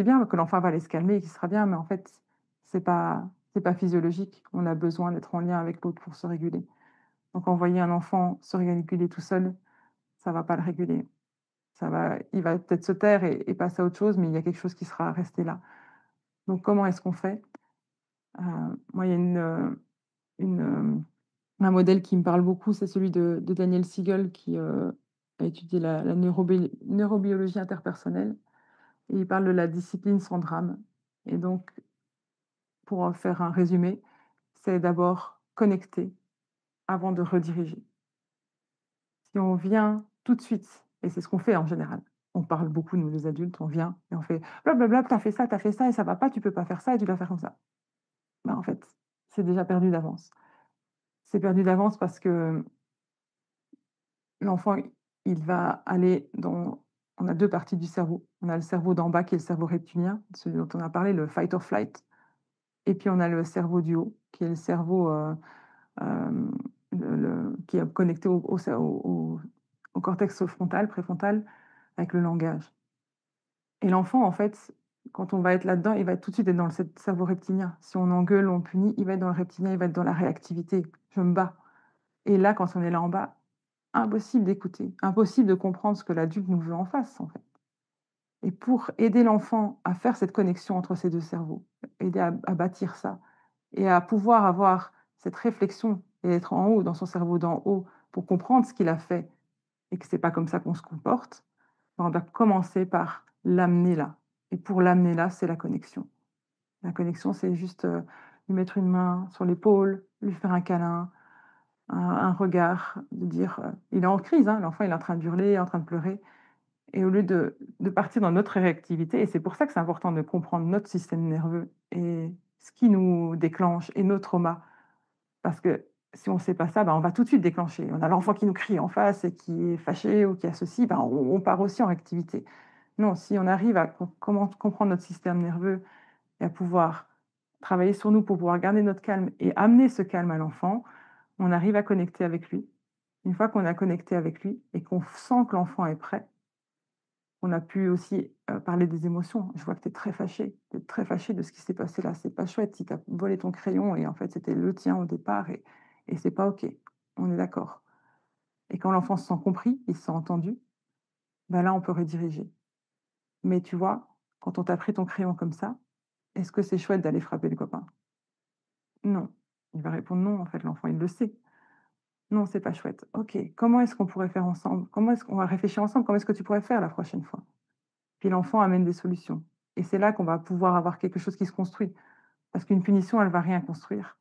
bien, que l'enfant va aller se calmer et qu'il sera bien, mais en fait, c'est pas physiologique. On a besoin d'être en lien avec l'autre pour se réguler. Donc envoyer un enfant se réguler tout seul, ça va pas le réguler. Il va peut-être se taire et passer à autre chose, mais il y a quelque chose qui sera resté là. Donc comment est-ce qu'on fait? Moi, il y a un modèle qui me parle beaucoup, c'est celui de Daniel Siegel qui, a étudié la neurobiologie interpersonnelle et il parle de la discipline sans drame et donc pour en faire un résumé, c'est d'abord connecter avant de rediriger. Si on vient tout de suite et c'est ce qu'on fait en général, on parle beaucoup nous les adultes, on vient et on fait: «Blablabla, tu as fait ça et ça va pas, tu peux pas faire ça et tu dois faire comme ça». Bah, en fait, c'est déjà perdu d'avance. C'est perdu d'avance parce que l'enfant, il va aller dans on a 2 parties du cerveau. On a le cerveau d'en bas qui est le cerveau reptilien, celui dont on a parlé, le fight or flight et puis on a le cerveau du haut qui est le cerveau, hem, qui est connecté au cortex frontal, préfrontal avec le langage et l'enfant, en fait, quand on va être là-dedans, il va tout de suite être dans le cerveau reptilien. Si on engueule, on punit, il va être dans le reptilien, il va être dans la réactivité. Je me bats et là, quand on est là en bas, impossible d'écouter, impossible de comprendre ce que l'adulte nous veut en face, en fait. Et pour aider l'enfant à faire cette connexion entre ces 2 cerveaux, aider à bâtir ça et à pouvoir avoir cette réflexion et être en haut, dans son cerveau d'en haut, pour comprendre ce qu'il a fait et que c'est pas comme ça qu'on se comporte, ben, on doit commencer par l'amener là et pour l'amener là, c'est la connexion. La connexion, c'est juste, lui mettre une main sur l'épaule, lui faire un câlin, un regard, de dire, il est en crise, hein, l'enfant, il est en train d'hurler, en train de pleurer et au lieu de partir dans notre réactivité et c'est pour ça que c'est important de comprendre notre système nerveux et ce qui nous déclenche et nos traumas. Parce que si on ne sait pas ça, ben, on va tout de suite déclencher. On a l'enfant qui nous crie en face et qui est fâché ou qui a ceci, ben, on part aussi en réactivité. Non, si on arrive à comment comprendre notre système nerveux et à pouvoir travailler sur nous pour pouvoir garder notre calme et amener ce calme à l'enfant, on arrive à connecter avec lui. Une fois qu'on a connecté avec lui et qu'on sent que l'enfant est prêt, on a pu aussi, parler des émotions. Je vois que tu es très fâché, tu es très fâché de ce qui s'est passé là. C'est pas chouette si tu as volé ton crayon et en fait, c'était le tien au départ et c'est pas OK. On est d'accord et quand l'enfant se sent compris, il se sent entendu, bah, là, on peut rediriger. Mais tu vois, quand on t'a pris ton crayon comme ça, est-ce que c'est chouette d'aller frapper le copain? Non. Il va répondre: «Non», en fait, l'enfant, il le sait. «Non, c'est pas chouette». OK. Comment est-ce qu'on pourrait faire ensemble? Comment est-ce qu'on va réfléchir ensemble? Comment est-ce que tu pourrais faire la prochaine fois? Puis l'enfant amène des solutions et c'est là qu'on va pouvoir avoir quelque chose qui se construit. Parce qu'une punition, elle va rien construire.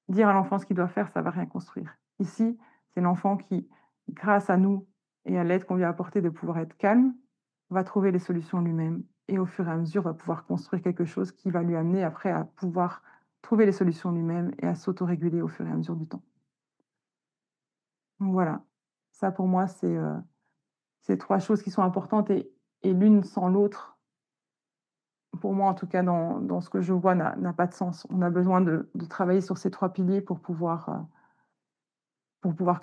Dire à l'enfant ce qu'il doit faire, ça va rien construire. Ici, c'est l'enfant qui, grâce à nous et à l'aide qu'on lui a apportée de pouvoir être calme, va trouver les solutions lui-même et au fur et à mesure va pouvoir construire quelque chose qui va lui amener après à pouvoir trouver les solutions lui-même et à s'autoréguler au fur et à mesure du temps. Donc voilà, ça pour moi c'est 3 choses qui sont importantes et l'une sans l'autre pour moi, en tout cas, dans ce que je vois, n'a pas de sens. On a besoin de travailler sur ces 3 piliers pour pouvoir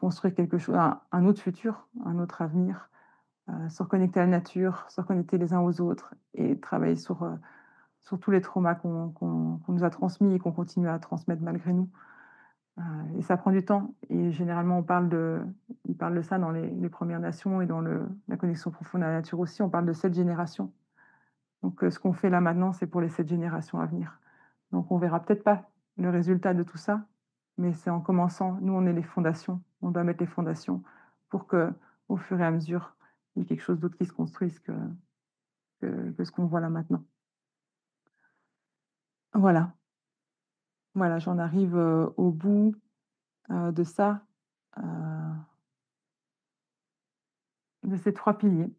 construire quelque chose un autre futur, un autre avenir, se reconnecter à la nature, se reconnecter les uns aux autres et travailler sur tous les traumas qu'on nous a transmis et qu'on continue à transmettre malgré nous. Heu et ça prend du temps et généralement ils parlent de ça dans les Premières Nations et dans la connexion profonde à la nature aussi, on parle de 7 générations. Donc ce qu'on fait là maintenant, c'est pour les 7 générations à venir. Donc on verra peut-être pas le résultat de tout ça, mais c'est en commençant. Nous, on est les fondations. On doit mettre les fondations pour qu'au fur et à mesure, il y ait quelque chose d'autre qui se construise que ce qu'on voit là maintenant. Voilà, voilà, j'en arrive, au bout, de ça, heu, de ces 3 piliers.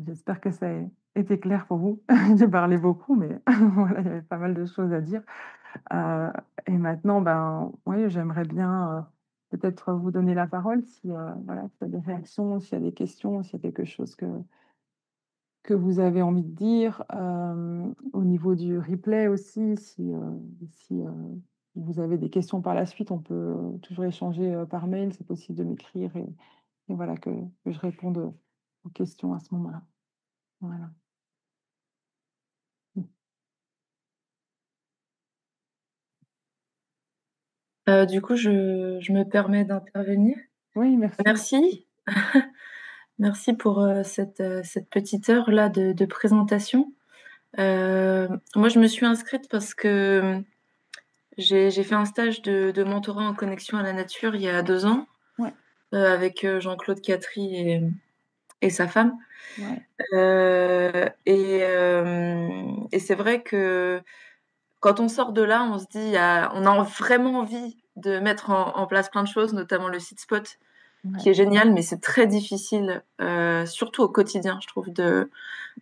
J'espère que ça a été clair pour vous. J'ai parlé beaucoup, mais voilà, il y avait pas mal de choses à dire. Heu et maintenant, ben, oui, j'aimerais bien, peut-être vous donner la parole si, voilà, s'il y a des réactions, s'il y a des questions, s'il y a quelque chose que vous avez envie de dire. Au niveau du replay aussi, si vous avez des questions par la suite, on peut, toujours échanger, par mail. C'est possible de m'écrire et voilà que je réponde, aux questions à ce moment-là. Voilà. Mmh. Du coup, je me permets d'intervenir. Oui, merci. Merci. Merci pour, cette petite heure-là de présentation. Moi, je me suis inscrite parce que, j'ai fait un stage de mentorat en connexion à la nature il y a 2 ans, Ouais, avec, Jean-Claude Catry et sa femme. ouais, Et c'est vrai que quand on sort de là, on se dit, on a vraiment envie de mettre en place plein de choses, notamment le site spot, ouais, qui est génial, mais c'est très difficile, surtout au quotidien, je trouve, de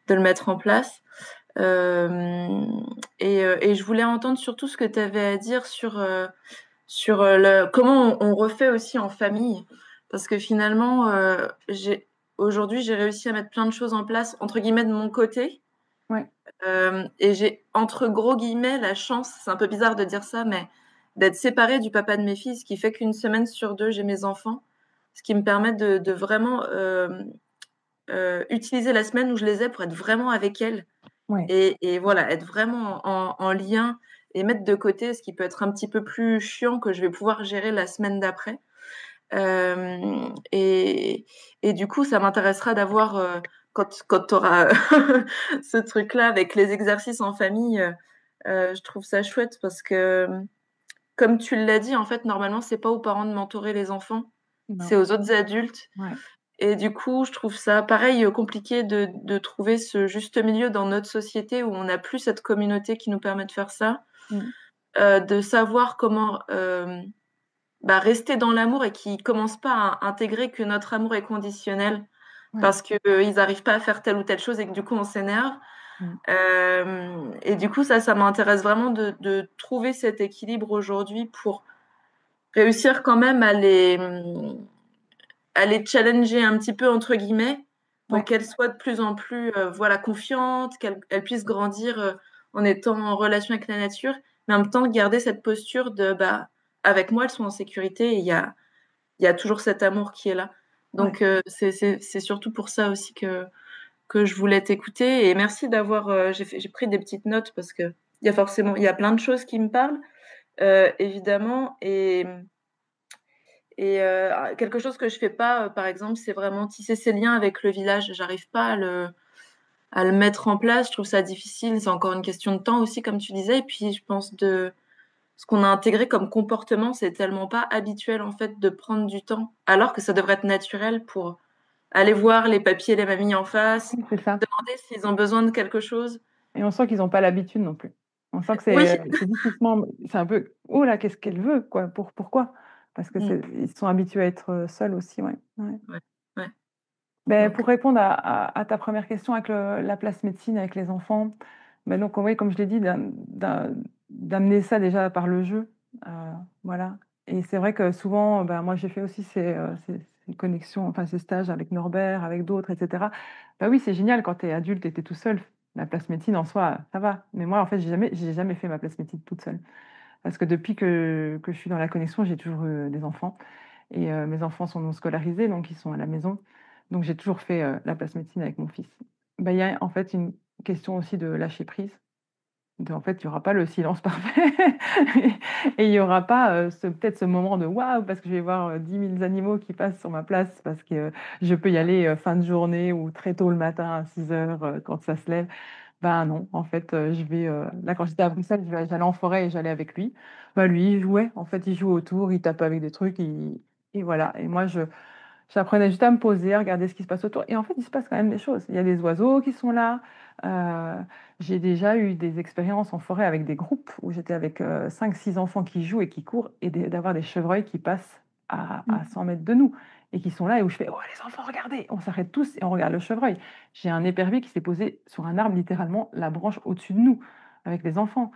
le mettre en place. Euh, et je voulais entendre surtout ce que tu avais à dire sur comment on refait aussi en famille. Parce que finalement, aujourd'hui, j'ai réussi à mettre plein de choses en place, entre guillemets, de mon côté. ouais, Et j'ai, entre gros guillemets, la chance, c'est un peu bizarre de dire ça, mais d'être séparée du papa de mes filles, ce qui fait qu'une semaine sur deux, j'ai mes enfants, ce qui me permet de vraiment utiliser la semaine où je les ai pour être vraiment avec elles ouais, et voilà, être vraiment en lien et mettre de côté ce qui peut être un petit peu plus chiant que je vais pouvoir gérer la semaine d'après. Euh, et, et du coup, ça m'intéressera d'avoir, quand tu auras ce truc-là avec les exercices en famille, je trouve ça chouette parce que, comme tu l'as dit, en fait, normalement, c'est pas aux parents de mentorer les enfants, c'est non, aux autres adultes. ouais, Et du coup, je trouve ça pareil, compliqué de trouver ce juste milieu dans notre société où on n'a plus cette communauté qui nous permet de faire ça, mmh, de savoir comment bah, rester dans l'amour et qui commence pas à intégrer que notre amour est conditionnel ouais, parce que ils n'arrivent pas à faire telle ou telle chose et que du coup on s'énerve. mmh, Et du coup, ça m'intéresse vraiment de trouver cet équilibre aujourd'hui pour réussir quand même à les challenger un petit peu entre guillemets pour ouais, qu'elles soient de plus en plus voilà confiantes, qu'elles puissent grandir en étant en relation avec la nature, mais en même temps garder cette posture de bah avec moi elles sont en sécurité et il y a toujours cet amour qui est là. ouais. Donc c'est surtout pour ça aussi que je voulais t'écouter et merci d'avoir j'ai pris des petites notes parce que il y a plein de choses qui me parlent évidemment et quelque chose que je fais pas par exemple c'est vraiment tisser ces liens avec le village. J'arrive pas à le mettre en place. Je trouve ça difficile. C'est encore une question de temps aussi comme tu disais. Et puis je pense de ce qu'on a intégré comme comportement, c'est tellement pas habituel en fait de prendre du temps, alors que ça devrait être naturel pour aller voir les papiers et les mamies en face, Oui, c'est ça. demander s'ils ont besoin de quelque chose. Et on sent qu'ils ont pas l'habitude non plus. On sent que Oui. c'est difficilement c'est un peu: «Oh là, qu'est-ce qu'elle veut quoi? Pourquoi?» Parce que Mm. ils sont habitués à être, seuls aussi, ouais, ouais. Ouais, ouais. Beh, Donc, pour répondre à ta première question avec la place médecine avec les enfants, bah, donc oui, comme je l'ai dit, d'amener ça déjà par le jeu, heu, voilà et c'est vrai que souvent, bah, moi j'ai fait aussi ces connexions, enfin ces stages avec Norbert, avec d'autres et cetera. Bah, oui, c'est génial quand tu es adulte et tu es tout seul. La place médecine en soi, ça va. Mais moi, en fait, j'ai jamais fait ma place médecine toute seule. Parce que depuis que je suis dans la connexion, j'ai toujours eu des enfants et mes enfants sont non scolarisés, donc ils sont à la maison. Donc j'ai toujours fait, la place médecine avec mon fils. Bah, il y a en fait une question aussi de lâcher prise. En fait, il y aura pas le silence parfait et il y aura pas, peut-être ce moment de waouh, parce que je vais voir, 10 000 animaux qui passent sur ma place parce que je peux y aller, fin de journée ou très tôt le matin à 6 heures, quand ça se lève. Ben non, en fait, là, quand j'étais à Bruxelles, j'allais en forêt et j'allais avec lui. Bah, lui, il jouait, en fait, il jouait autour, il tapait avec des trucs, et voilà, et moi, j'apprenais juste à me poser, à regarder ce qui se passe autour, et en fait, il se passe quand même des choses. Il y a des oiseaux qui sont là, j'ai déjà eu des expériences en forêt avec des groupes où j'étais avec, 5-6 enfants qui jouent et qui courent, et d'avoir des chevreuils qui passent à Mmh. 100 mètres de nous et qui sont là, et où je fais: «Oh les enfants, regardez!» On s'arrête tous et on regarde le chevreuil. J'ai un épervier qui s'est posé sur un arbre, littéralement la branche au-dessus de nous, avec les enfants.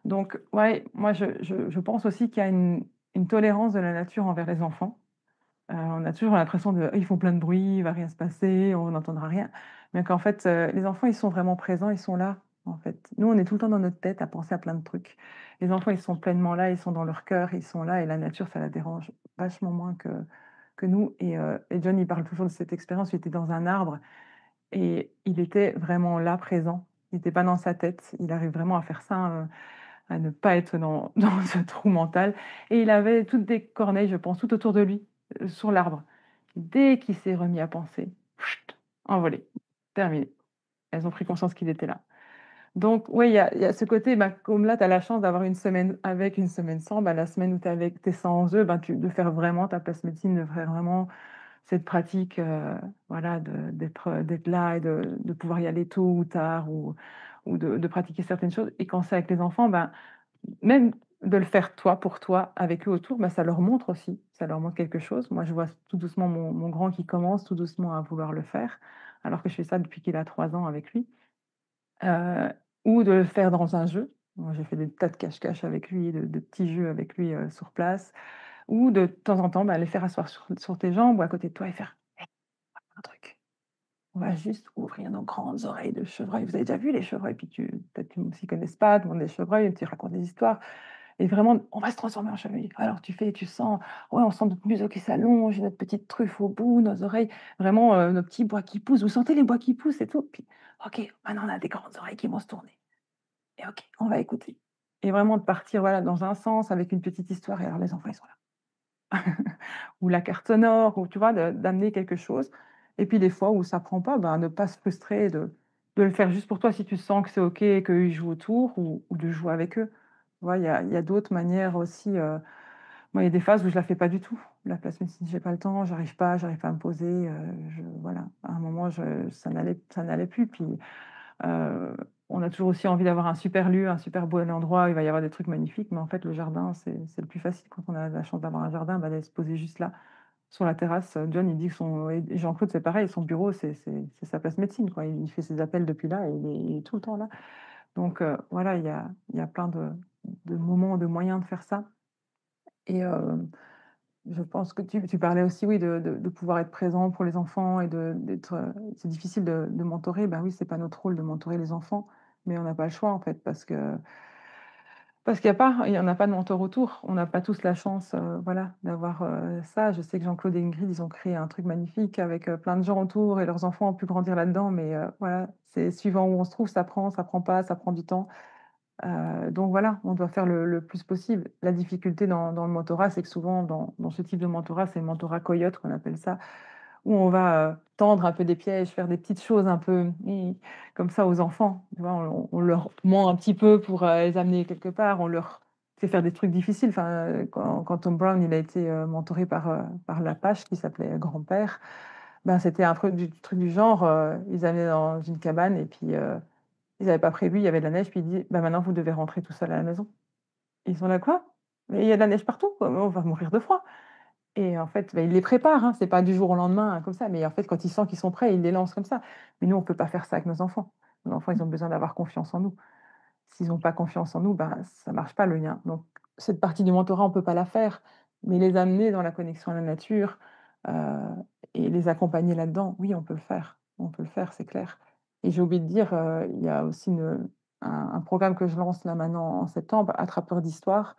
Donc ouais, moi je pense aussi qu'il y a une tolérance de la nature envers les enfants. On a toujours l'impression de: «Ils font plein de bruit, il va rien se passer, on n'entendra rien». Mais qu'en fait, les enfants, ils sont vraiment présents, ils sont là, en fait. Nous, on est tout le temps dans notre tête à penser à plein de trucs. Les enfants, ils sont pleinement là, ils sont dans leur cœur, ils sont là, et la nature, ça la dérange vachement moins que nous, et John, il parle toujours de cette expérience où il était dans un arbre et il était vraiment là, présent. Il était pas dans sa tête. Il arrive vraiment à faire ça, à ne pas être dans dans ce trou mental, et il avait toutes des corneilles, je pense, tout autour de lui, sur l'arbre. Dès qu'il s'est remis à penser, chut, envolé, terminé. Elles ont pris conscience qu'il était là. Donc oui, il y a ce côté, bah, comme là, tu as la chance d'avoir une semaine avec, une semaine sans, bah, la semaine où tu es avec, tu es sans eux, ben, de faire vraiment ta place médecine, de faire vraiment cette pratique, voilà, d'être là, et de pouvoir y aller tôt ou tard, ou de pratiquer certaines choses, et quand c'est avec les enfants, ben, même de le faire toi, pour toi, avec eux autour, bah, ça leur montre aussi, ça leur montre quelque chose. Moi, je vois tout doucement mon grand qui commence tout doucement à vouloir le faire, alors que je fais ça depuis qu'il a 3 ans avec lui. Heu, ou de le faire dans un jeu. Moi, j'ai fait des tas de cache-cache avec lui, de petits jeux avec lui, sur place, ou de temps en temps, bah, les faire asseoir sur tes jambes ou à côté de toi et faire: «Hey, un truc. On va juste ouvrir nos grandes oreilles de chevreuil». Vous avez déjà vu les chevreuils? Puis peut-être qu'ils ne s'y connaissent pas, demande des chevreuils, tu racontes des histoires. Et vraiment, on va se transformer en chevreuil. Alors tu sens, ouais, on sent notre museau qui s'allonge, notre petite truffe au bout, nos oreilles, vraiment, nos petits bois qui poussent. Vous sentez les bois qui poussent et tout? Puis, OK, maintenant on a des grandes oreilles qui vont se tourner, et OK, on va écouter. Et vraiment de partir, voilà, dans un sens avec une petite histoire, et alors les enfants, ils sont là. Ou la carte sonore, ou tu vois, d'amener quelque chose. Et puis des fois où ça prend pas, ben, ne pas se frustrer, de le faire juste pour toi si tu sens que c'est OK et qu'eux, ils jouent autour, ou de jouer avec eux. Tu vois, il y a d'autres manières aussi, moi, il y a des phases où je la fais pas du tout. La place médecine, j'ai pas le temps, j'arrive pas à me poser, voilà. À un moment, ça n'allait plus. Puis, heu, on a toujours aussi envie d'avoir un super lieu, un super beau endroit où il va y avoir des trucs magnifiques, mais en fait, le jardin, c'est le plus facile quand on a la chance d'avoir un jardin, bah, d'aller se poser juste là, sur la terrasse. John, il dit que et Jean-Claude, c'est pareil, son bureau, c'est sa place médecine, quoi. Il fait ses appels depuis là, et il est tout le temps là. Donc, voilà, il y a plein de moments, de moyens de faire ça. Et je pense que tu parlais aussi, oui, de pouvoir être présent pour les enfants, et d'être, c'est difficile de mentorer. Ben oui, c'est pas notre rôle de mentorer les enfants, mais on n'a pas le choix, en fait, parce qu'il y en a pas de mentor autour. On n'a pas tous la chance, voilà, d'avoir, ça. Je sais que Jean-Claude et Ingrid, ils ont créé un truc magnifique avec, plein de gens autour, et leurs enfants ont pu grandir là-dedans, mais voilà, c'est suivant où on se trouve, ça prend pas, ça prend du temps. Donc voilà, on doit faire le plus possible. La difficulté dans le mentorat, c'est que souvent dans ce type de mentorat, c'est le mentorat coyote qu'on appelle ça, où on va, tendre un peu des pièges, faire des petites choses un peu comme ça aux enfants, tu vois? On leur ment un petit peu pour, les amener quelque part, on leur fait faire des trucs difficiles. Enfin, quand Tom Brown, il a été, mentoré par l'Apache qui s'appelait Grand-père, ben, c'était un truc du genre, ils allaient dans une cabane, et puis, ils avaient pas prévu, il y avait de la neige, puis il dit: «Bah, maintenant vous devez rentrer tout seul à la maison». Ils sont là: «Quoi? Mais il y a de la neige partout, on va mourir de froid». Et en fait, bah, il les prépare, hein, c'est pas du jour au lendemain, comme ça, mais en fait, quand il sent qu'ils sont prêts, il les lance comme ça. Mais nous, on peut pas faire ça avec nos enfants. Nos enfants, ils ont besoin d'avoir confiance en nous. S'ils ont pas confiance en nous, ben, ça marche pas, le lien. Donc cette partie du mentorat, on peut pas la faire, mais les amener dans la connexion à la nature, heu et les accompagner là-dedans, oui, on peut le faire. On peut le faire, c'est clair. Et j'ai oublié de dire, il y a aussi un programme que je lance là maintenant en septembre, Attrapeur d'histoire,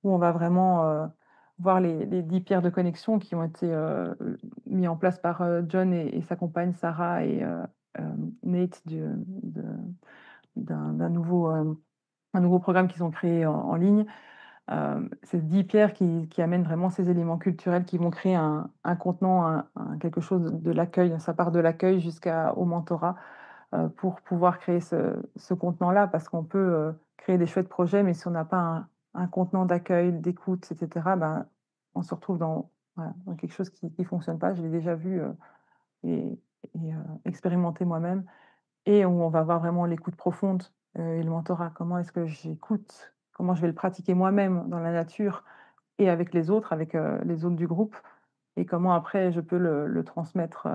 où on va vraiment, voir les 10 pierres de connexion qui ont été, mis en place par, John et sa compagne Sarah, et Nate, d'un un nouveau programme qu'ils ont créé en ligne. C'est 10 pierres qui amènent vraiment ces éléments culturels, qui vont créer un contenant, quelque chose de l'accueil. Ça part de l'accueil jusqu'au mentorat. pour pouvoir créer ce contenant-là. Parce qu'on peut, créer des chouettes projets, mais si on n'a pas un contenant d'accueil, d'écoute et cetera, ben, on se retrouve dans voilà, dans quelque chose qui fonctionne pas. Je l'ai déjà vu, et expérimenté moi-même et où on va avoir vraiment l'écoute profonde, et le mentorat. Comment est-ce que j'écoute? Comment je vais le pratiquer moi-même dans la nature et avec les autres, avec, les autres du groupe et comment après je peux le transmettre,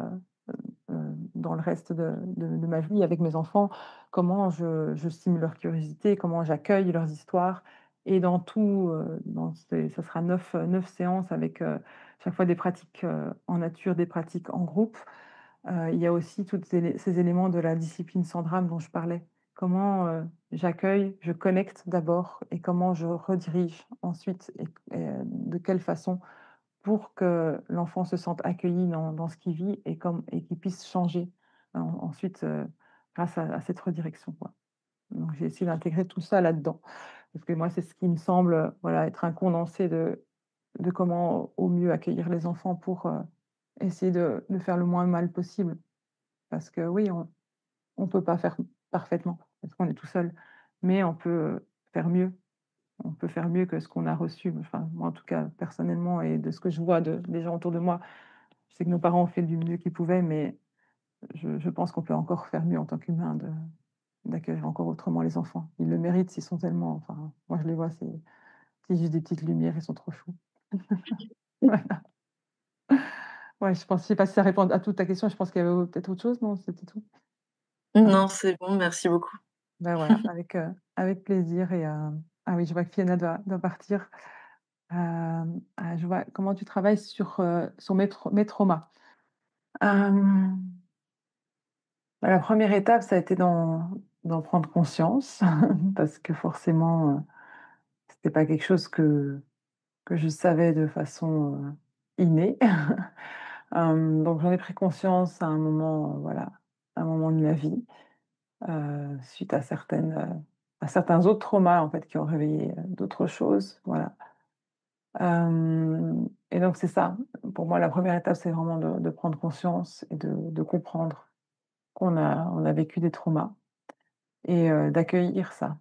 dans le reste de ma vie avec mes enfants. Comment je stimule leur curiosité, comment j'accueille leurs histoires et dans tout, dans ces ça sera 9 séances avec, chaque fois des pratiques, en nature, des pratiques en groupe. Il y a aussi toutes ces éléments de la discipline sans drame dont je parlais. Comment, j'accueille, je connecte d'abord et comment je redirige ensuite et de quelle façon pour que l'enfant se sente accueilli dans ce qu'il vit et qu'il puisse changer ensuite, grâce à cette redirection, quoi. Donc j'ai essayé d'intégrer tout ça là-dedans. Parce que moi, c'est ce qui me semble, voilà, être un condensé de comment au mieux accueillir les enfants pour, essayer de faire le moins mal possible. Parce que oui, on peut pas faire parfaitement, parce qu'on est tout seul, mais on peut, faire mieux. On peut faire mieux que ce qu'on a reçu. Enfin, moi, en tout cas, personnellement et de ce que je vois des gens autour de moi, je sais que nos parents ont fait du mieux qu'ils pouvaient, mais je pense qu'on peut encore faire mieux en tant qu'humain d'accueillir encore autrement les enfants. Ils le méritent, ils sont tellement enfin, moi, je les vois, c'est juste des petites lumières, ils sont trop choux. Voilà. Ouais, je sais pas si ça répond à toute ta question, je pense qu'il y avait peut-être autre chose, non, c'était tout? Ah, Non, c'est bon, merci beaucoup. bah, voilà, avec plaisir et ah oui, je vois que Fiona doit partir. Je vois comment tu travailles sur mes traumas. Hem, Bah, la première étape, ça a été d'en prendre conscience parce que forcément, c'était pas quelque chose que je savais de façon, innée. Donc j'en ai pris conscience à un moment, voilà, à un moment de ma vie, suite à certains autres traumas, en fait, qui ont réveillé, d'autres choses, voilà. Et donc c'est ça. Pour moi, la première étape, c'est vraiment de prendre conscience et de comprendre on a vécu des traumas et d'accueillir ça,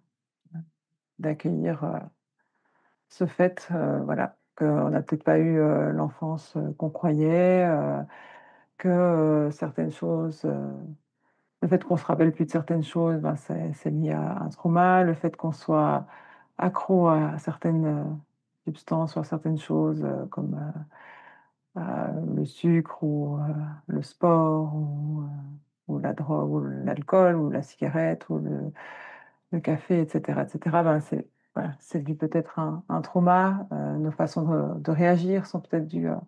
d'accueillir, ce fait, voilà, qu'on n'a peut-être pas eu, l'enfance, qu'on croyait, que, certaines choses, le fait qu'on se rappelle plus de certaines choses, ben, c'est lié à un trauma. Le fait qu'on soit accro à certaines, substances ou à certaines choses, comme, le sucre ou, le sport ou la drogue ou l'alcool ou la cigarette ou le café et cetera, ben, c'est voilà, c'est dû peut-être à un trauma, nos façons de réagir sont peut-être dues, à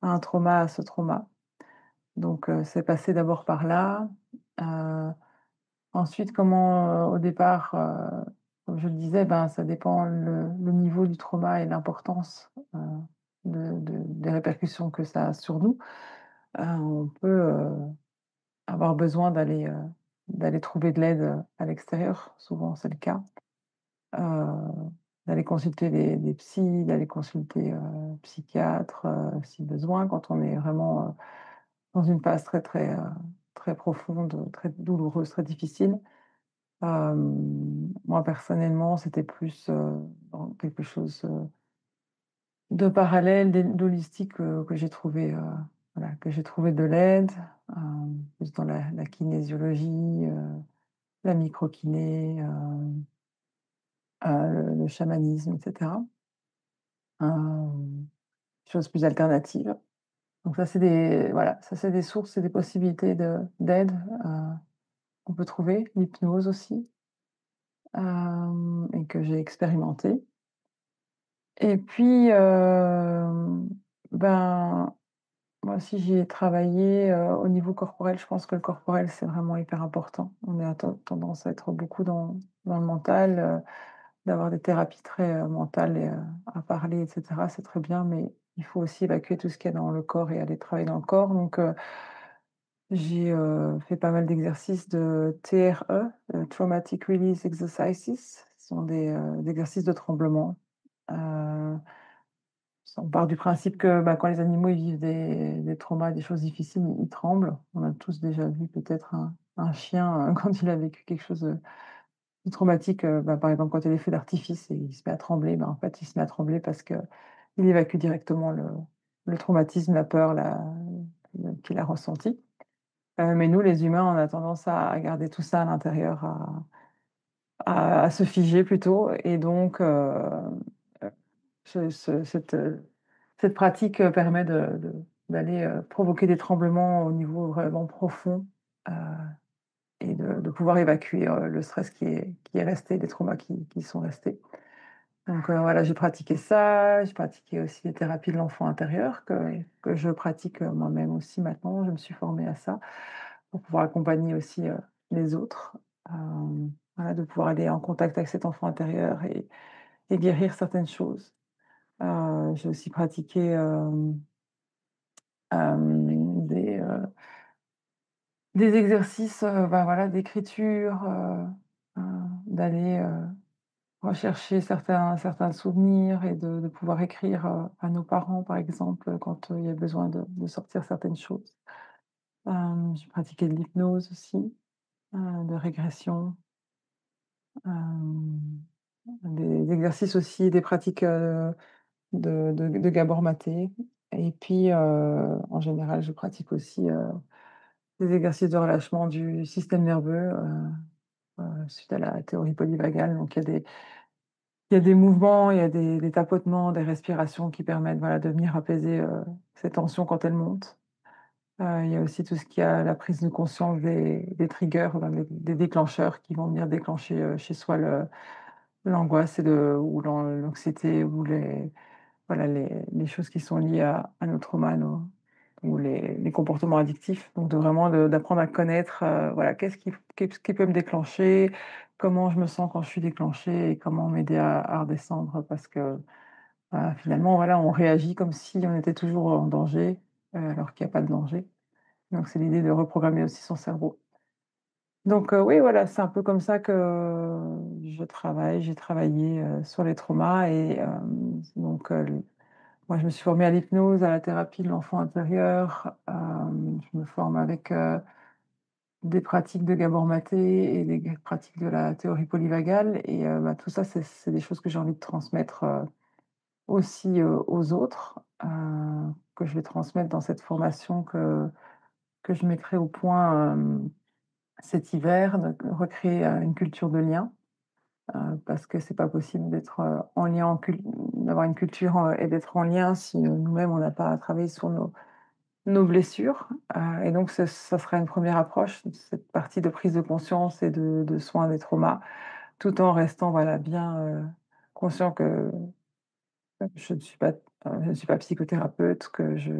un trauma, à ce trauma. Donc c'est passé d'abord par là. Heu, Ensuite comment, au départ, comme je le disais, ben, ça dépend le niveau du trauma et l'importance, des répercussions que ça a sur nous. On peut, avoir besoin d'aller trouver de l'aide, à l'extérieur, souvent c'est le cas. Heu, D'aller consulter des psys, d'aller consulter, psychiatres, si besoin, quand on est vraiment, dans une phase très profonde, très douloureuse, très difficile. Moi personnellement, c'était plus, dans quelque chose, de parallèle, d'holistique, que j'ai trouvé, voilà, que j'ai trouvé de l'aide, plus dans la kinésiologie, la microkiné, le chamanisme et cetera. Hem, Choses plus alternatives. Donc ça, c'est des voilà, ça, c'est des sources et des possibilités d'aide, qu'on peut trouver. L'hypnose aussi, et que j'ai expérimenté. Et puis, ben, moi aussi, j'y ai travaillé, au niveau corporel. Je pense que le corporel, c'est vraiment hyper important. On a tendance à être beaucoup dans le mental, d'avoir des thérapies très, mentales et à parler et cetera, c'est très bien, mais il faut aussi évacuer tout ce qu'il y a dans le corps et aller travailler dans le corps. Donc, j'ai, fait pas mal d'exercices de TRE, Traumatic Release Exercises. Ce sont des exercices de tremblement. Heu, On part du principe que, bah, quand les animaux ils vivent des traumas, des choses difficiles, ils tremblent. On a tous déjà vu peut-être un chien, quand il a vécu quelque chose, de traumatique, bah, par exemple, quand il y a des feux d'artifice et il se met à trembler, bah, en fait, il se met à trembler parce qu'il évacue directement le traumatisme, la peur, qu'il a ressenti. Mais nous, les humains, on a tendance à garder tout ça à l'intérieur, à se figer plutôt et donc cette pratique, permet d'aller, provoquer des tremblements au niveau vraiment profond, heu et de pouvoir évacuer, le stress qui est resté, les traumas qui sont restés. Donc voilà, j'ai pratiqué ça, j'ai pratiqué aussi les thérapies de l'enfant intérieur que je pratique, moi-même aussi maintenant. Je me suis formée à ça pour pouvoir accompagner aussi, les autres. Voilà, de pouvoir aller en contact avec cet enfant intérieur et guérir certaines choses. J'ai aussi pratiqué, des exercices, bah, voilà, d'écriture, heu, d'aller, rechercher certains souvenirs et de pouvoir écrire, à nos parents, par exemple, quand, il y a besoin de sortir certaines choses. J'ai pratiqué de l'hypnose aussi, de régression, hem, des exercices aussi, des pratiques, de Gabor Maté et puis, en général, je pratique aussi, des exercices de relâchement du système nerveux, suite à la théorie polyvagale. Donc il y a des mouvements, il y a des tapotements, des respirations qui permettent, voilà, de venir apaiser, ces tensions quand elles montent. Il y a aussi tout ce qui a la prise de conscience des triggers, des déclencheurs qui vont venir déclencher, chez soi l'angoisse ou l'anxiété ou voilà, les choses qui sont liées à nos traumas, ou les comportements addictifs. Donc d'apprendre à connaître, voilà, qu'est-ce qui peut me déclencher, comment je me sens quand je suis déclenchée et comment m'aider à redescendre parce que, finalement, voilà, on réagit comme si on était toujours en danger, alors qu'il y a pas de danger. Donc c'est l'idée de reprogrammer aussi son cerveau. Donc oui, voilà, c'est un peu comme ça que je travaille. J'ai travaillé, sur les traumas et donc moi, je me suis formée à l'hypnose, à la thérapie de l'enfant intérieur. Je me forme avec, des pratiques de Gabor Maté et des pratiques de la théorie polyvagale et bah, tout ça, c'est des choses que j'ai envie de transmettre, aussi, aux autres, que je vais transmettre dans cette formation que je mettrai au point, cet hiver, donc recréer, une culture de lien, parce que c'est pas possible d'être, en lien en cul d'avoir une culture, et d'être en lien si, nous-mêmes on n'a pas travaillé sur nos blessures, et donc ça sera une première approche, cette partie de prise de conscience et de soins des traumas, tout en restant, voilà, bien, conscient que je ne suis pas psychothérapeute, que je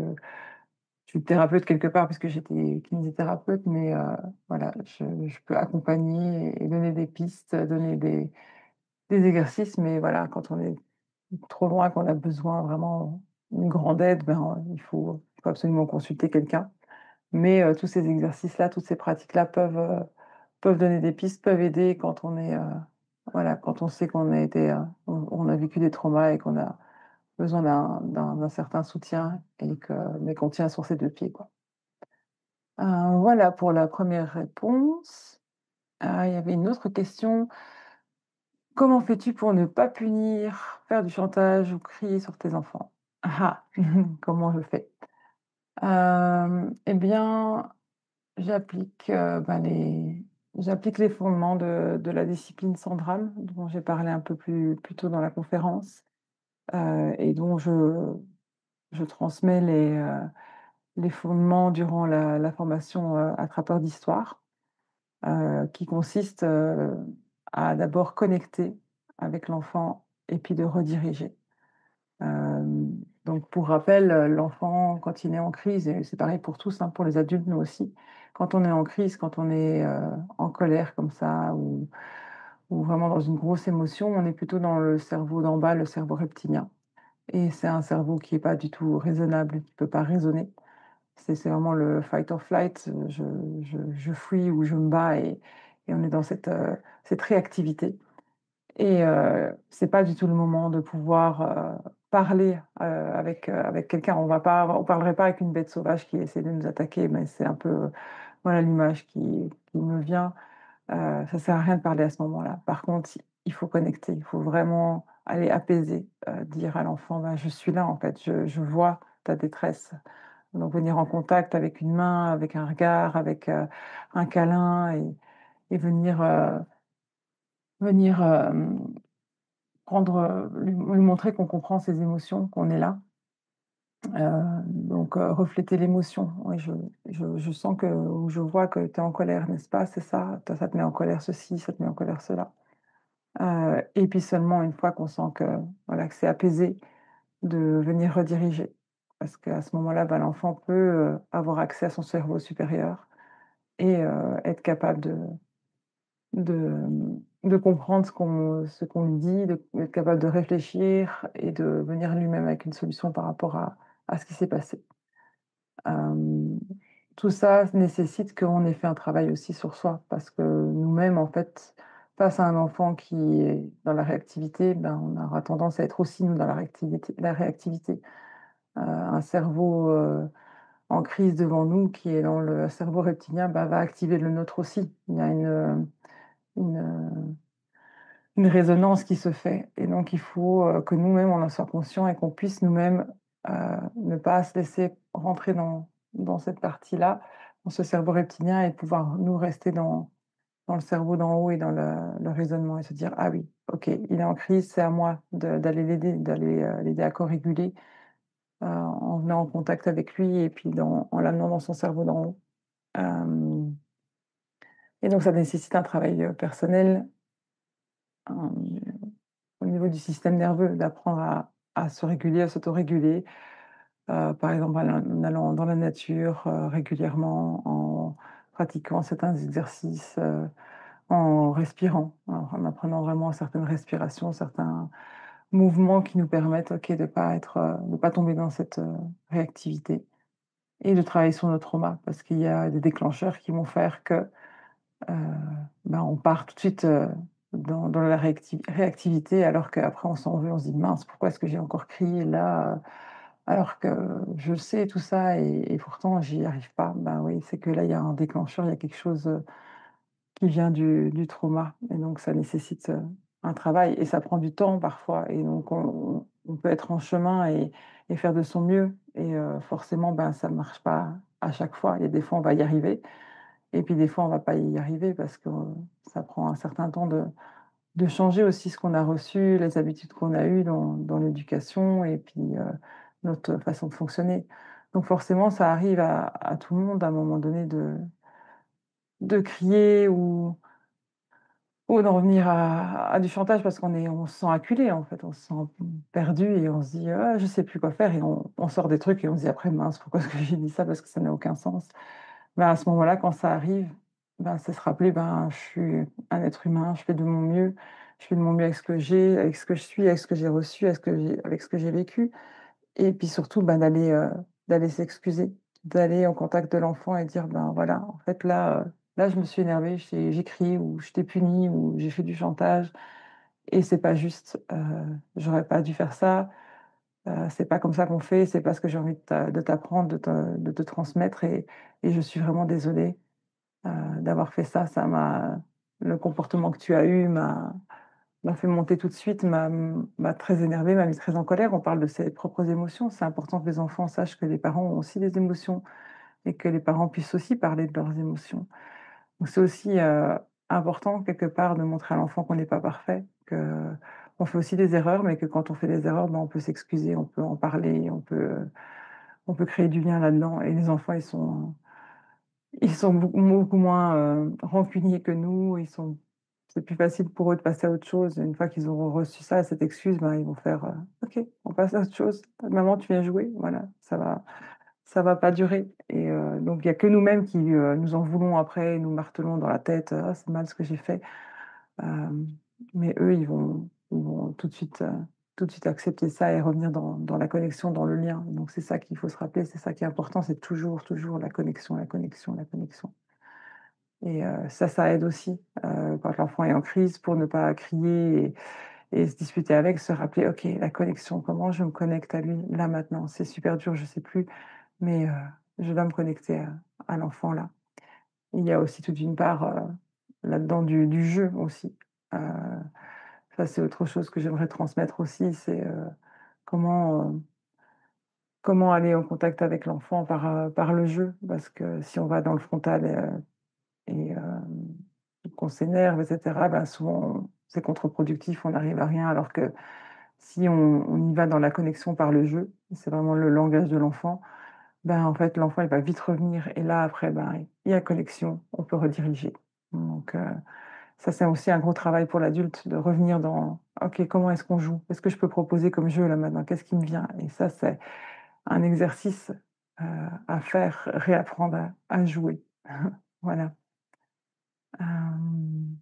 suis thérapeute quelque part puisque j'étais kinésithérapeute, mais voilà, je peux accompagner et donner des pistes, donner des exercices, mais voilà, quand on est trop loin, qu'on a besoin vraiment d'une grande aide, ben, il faut absolument consulter quelqu'un. Mais tous ces exercices-là, toutes ces pratiques-là peuvent donner des pistes, peuvent aider quand on est, voilà, quand on sait qu'on a été, on a vécu des traumas et qu'on a besoin d'un certain soutien mais qu'on tient sur ses 2 pieds, quoi. Voilà pour la première réponse. Il y avait une autre question: «Comment fais-tu pour ne pas punir, faire du chantage ou crier sur tes enfants?» Ah! Comment je fais? Eh bien, j'applique, j'applique les fondements de la discipline Sandral, dont j'ai parlé un peu plus tôt dans la conférence, et dont je transmets les fondements durant la formation, attrapeur d'histoire, qui consiste, à d'abord connecter avec l'enfant et puis de rediriger. Donc pour rappel, l'enfant quand il est en crise et c'est pareil pour tous, hein, pour les adultes, nous aussi, quand on est en crise, quand on est, en colère comme ça ou vraiment dans une grosse émotion, on est plutôt dans le cerveau d'en bas, le cerveau reptilien et c'est un cerveau qui est pas du tout raisonnable, qui peut pas raisonner. C'est vraiment le fight or flight, je fuis ou je me bats et on est dans cette réactivité et c'est pas du tout le moment de pouvoir, parler, avec quelqu'un. On parlerait pas avec une bête sauvage qui essaie de nous attaquer, mais c'est un peu, voilà l'image qui me vient. Ça sert à rien de parler à ce moment-là. Par contre, il faut connecter, il faut vraiment aller apaiser, dire à l'enfant: «Bah, je suis là en fait, je vois ta détresse». Donc venir en contact avec une main, avec un regard, avec, un câlin et venir prendre, lui montrer qu'on comprend ses émotions, qu'on est là. Donc refléter l'émotion. Oui, je sens que ou je vois que tu es en colère, n'est-ce pas? C'est ça? Toi, ça te met en colère ceci, ça te met en colère cela. Et puis seulement une fois qu'on sent que, voilà, que c'est apaisé, de venir rediriger. Parce qu'à ce moment-là, bah, l'enfant peut, avoir accès à son cerveau supérieur et être capable de comprendre ce qu'on lui dit, d'être capable de réfléchir et de venir lui-même avec une solution par rapport à ce qui s'est passé. Hem, Tout ça nécessite qu'on ait fait un travail aussi sur soi parce que nous-mêmes, en fait, face à un enfant qui est dans la réactivité, ben, on aura tendance à être aussi, nous, dans la réactivité. Un cerveau, en crise devant nous qui est dans le cerveau reptilien, bah, va activer le nôtre aussi. Il y a une une résonance qui se fait et donc il faut, que nous-mêmes on en soit conscients et qu'on puisse nous-mêmes, ne pas se laisser rentrer dans cette partie-là, dans ce cerveau reptilien et pouvoir nous rester dans le cerveau d'en haut et dans le raisonnement et se dire: «Ah oui, OK, il est en crise, c'est à moi d'aller l'aider, l'aider à co-réguler, en venant en contact avec lui et puis en l'amenant dans son cerveau d'en haut». Hem Et donc ça nécessite un travail, personnel, hem au niveau du système nerveux, d'apprendre à se réguler, à s'autoréguler, par exemple en allant dans la nature, régulièrement, en pratiquant certains exercices, en respirant, en apprenant vraiment certaines respirations, certains mouvements qui nous permettent, OK, de pas tomber dans cette, réactivité et de travailler sur nos traumas. Parce qu'il y a des déclencheurs qui vont faire que Heu, ben, on part tout de suite, dans la réactivité alors qu'après on s'en veut, on se dit: «Mince, pourquoi est-ce que j'ai encore crié là, alors que je sais tout ça et pourtant j'y arrive pas?» Ben oui, c'est que là, il y a un déclencheur, il y a quelque chose, qui vient du trauma et donc ça nécessite, un travail et ça prend du temps parfois et donc on peut être en chemin et faire de son mieux et forcément, ben, ça ne marche pas à chaque fois. Il y a des fois, on va y arriver et puis des fois, on va pas y arriver parce que, ça prend un certain temps de changer aussi ce qu'on a reçu, les habitudes qu'on a eues dans l'éducation et puis, notre façon de fonctionner. Donc forcément, ça arrive à tout le monde à un moment donné de crier ou d'en revenir à du chantage parce on se sent acculé, en fait, on se sent perdu et on se dit: «Ah, je sais plus quoi faire» et on sort des trucs et on se dit après: «Mince, pourquoi est-ce que j'ai dit ça? Parce que ça n'a aucun sens». Ben, à ce moment-là, quand ça arrive, ben, c'est se rappeler, ben, je suis un être humain, je fais de mon mieux. Je fais de mon mieux avec ce que j'ai, avec ce que je suis, avec ce que j'ai reçu, avec ce que j'ai vécu et puis surtout, ben, d'aller s'excuser, d'aller au contact de l'enfant et dire: «Ben, voilà, en fait, là, je me suis énervée, j'ai crié ou je t'ai puni ou j'ai fait du chantage et c'est pas juste, j'aurais pas dû faire ça, c'est pas comme ça qu'on fait, c'est pas ce que j'ai envie de t'apprendre, de te transmettre et je suis vraiment désolée». D'avoir fait ça, le comportement que tu as eu m'a fait monter tout de suite, m'a très énervée, m'a mis très en colère. On parle de ses propres émotions. C'est important que les enfants sachent que les parents ont aussi des émotions et que les parents puissent aussi parler de leurs émotions. Donc c'est aussi, important quelque part de montrer à l'enfant qu'on n'est pas parfait, qu'on fait aussi des erreurs, mais que quand on fait des erreurs, ben, on peut s'excuser, on peut en parler, on peut créer du lien là-dedans et les enfants, ils sont beaucoup moins, rancuniers que nous, c'est plus facile pour eux de passer à autre chose. Une fois qu'ils auront reçu ça, cette excuse, ben, ils vont faire, «OK, on passe à autre chose. Maman, tu viens jouer?» Voilà, ça va pas durer et donc il y a que nous-mêmes qui, nous en voulons après, nous martelons dans la tête: «Ah, c'est mal ce que j'ai fait». Hem, mais eux, ils vont tout de suite accepter ça et revenir dans la connexion, dans le lien. Donc c'est ça qu'il faut se rappeler, c'est ça qui est important, c'est toujours, toujours la connexion, la connexion, la connexion et ça aide aussi, quand l'enfant est en crise pour ne pas crier et se disputer avec, se rappeler: «OK, la connexion, comment je me connecte à lui, là, maintenant? C'est super dur, je sais plus, mais je dois me connecter à l'enfant là». Il y a aussi toute une part, là-dedans du jeu aussi. Heu, Ça c'est autre chose que j'aimerais transmettre aussi, c'est, comment, comment aller en contact avec l'enfant par le jeu. Parce que si on va dans le frontal, qu'on s'énerve et cetera, ben, souvent c'est contre-productif, on n'arrive à rien. Alors que si on y va dans la connexion par le jeu, c'est vraiment le langage de l'enfant, ben, en fait, l'enfant il va vite revenir et là après, ben, il y a connexion, on peut rediriger. Donc ça c'est aussi un gros travail pour l'adulte de revenir dans: «OK, comment est-ce qu'on joue? Qu'est-ce que je peux proposer comme jeu là maintenant? Qu'est-ce qui me vient?» Et ça c'est un exercice, heu, à faire, réapprendre à jouer. Voilà. Hem